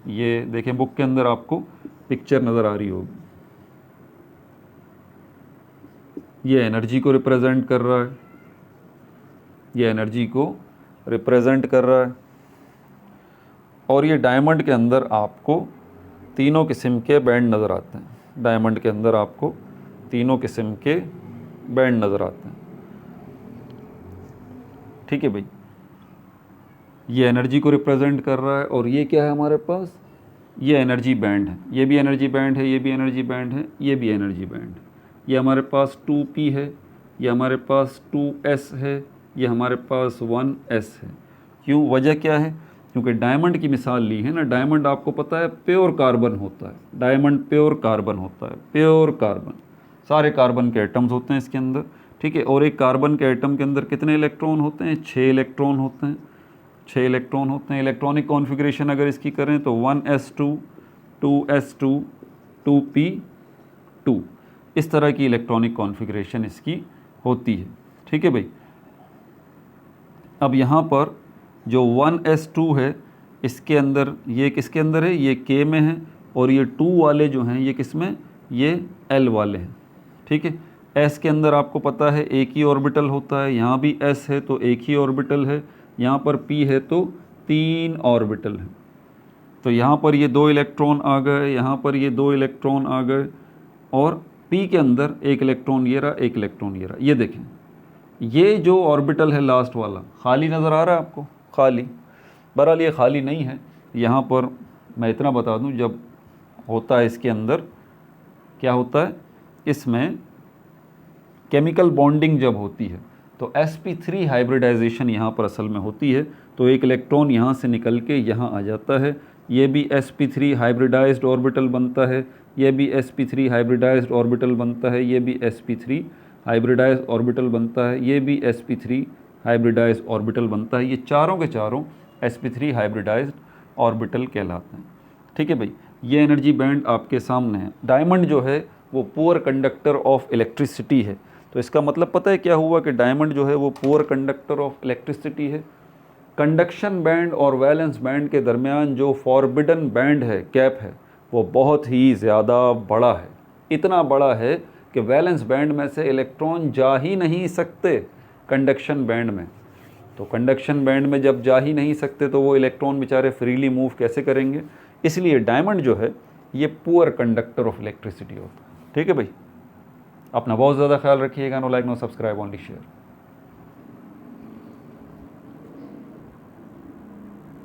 ये देखें, बुक के अंदर आपको पिक्चर नज़र आ रही होगी। ये एनर्जी को रिप्रेजेंट कर रहा है, ये एनर्जी को रिप्रेजेंट कर रहा है। और ये डायमंड के अंदर आपको तीनों किस्म के बैंड नज़र आते हैं। डायमंड के अंदर आपको तीनों किस्म के बैंड नज़र आते हैं। ठीक है भाई, ये एनर्जी को रिप्रेजेंट कर रहा है। और ये क्या है हमारे पास, ये एनर्जी बैंड है। ये भी एनर्जी बैंड है, ये भी एनर्जी बैंड है, ये भी एनर्जी बैंड है। ये हमारे पास 2p है, ये हमारे पास 2s है, ये हमारे पास 1s है। क्यों, वजह क्या है? क्योंकि डायमंड की मिसाल ली है ना, डायमंड आपको पता है प्योर कार्बन होता है। डायमंड प्योर कार्बन होता है, प्योर कार्बन, सारे कार्बन के एटम्स होते हैं इसके अंदर। ठीक है, और एक कार्बन के एटम के अंदर कितने इलेक्ट्रॉन होते हैं? 6 इलेक्ट्रॉन होते हैं। 6 इलेक्ट्रॉन होते हैं। इलेक्ट्रॉनिक कॉन्फ़िगरेशन अगर इसकी करें तो 1s2 2s2 2p2, इस तरह की इलेक्ट्रॉनिक कॉन्फ़िगरेशन इसकी होती है। ठीक है भाई, अब यहाँ पर जो 1s2 है इसके अंदर, ये किसके अंदर है? ये k में है। और ये 2 वाले जो हैं ये किस में? ये l वाले हैं। ठीक है, s के अंदर आपको पता है एक ही ऑर्बिटल होता है। यहाँ भी s है तो एक ही ऑर्बिटल है। यहाँ पर p है तो 3 ऑर्बिटल है। तो यहाँ पर ये 2 इलेक्ट्रॉन आ गए, यहाँ पर ये 2 इलेक्ट्रॉन आ गए, और p के अंदर एक इलेक्ट्रॉन ये रहा, एक इलेक्ट्रॉन ये रहा। ये देखें, ये जो ऑर्बिटल है लास्ट वाला खाली नज़र आ रहा है आपको? खाली। बहरहाल ये खाली नहीं है। यहाँ पर मैं इतना बता दूँ, जब होता है इसके अंदर क्या होता है, इसमें केमिकल बॉन्डिंग जब होती है तो sp3 हाइब्रिडाइजेशन यहाँ पर असल में होती है। तो एक इलेक्ट्रॉन यहाँ से निकल के यहाँ आ जाता है, ये भी sp3 हाइब्रिडाइज्ड ऑर्बिटल बनता है, ये भी sp3 हाइब्रिडाइज्ड ऑर्बिटल बनता है, ये भी sp3 हाइब्रिडाइज्ड ऑर्बिटल बनता है, ये भी sp3 हाइब्रिडाइज्ड ऑर्बिटल बनता है। ये चारों के चारों sp3 हाइब्रिडाइज्ड ऑर्बिटल कहलाते हैं। ठीक है भाई, ये एनर्जी बैंड आपके सामने है। डायमंड जो है वो पुअर कंडक्टर ऑफ इलेक्ट्रिसिटी है। तो इसका मतलब पता है क्या हुआ कि डायमंड जो है वो पुअर कंडक्टर ऑफ इलेक्ट्रिसिटी है। कंडक्शन बैंड और वैलेंस बैंड के दरमियान जो फॉरबिडन बैंड है, गैप है, वो बहुत ही ज़्यादा बड़ा है। इतना बड़ा है कि वैलेंस बैंड में से इलेक्ट्रॉन जा ही नहीं सकते कंडक्शन बैंड में। तो कंडक्शन बैंड में जब जा ही नहीं सकते तो वो इलेक्ट्रॉन बेचारे फ्रीली मूव कैसे करेंगे? इसलिए डायमंड जो है ये पुअर कंडक्टर ऑफ इलेक्ट्रिसिटी होता है। ठीक है भाई, अपना बहुत ज़्यादा ख्याल रखिएगा। No like no subscribe, only share.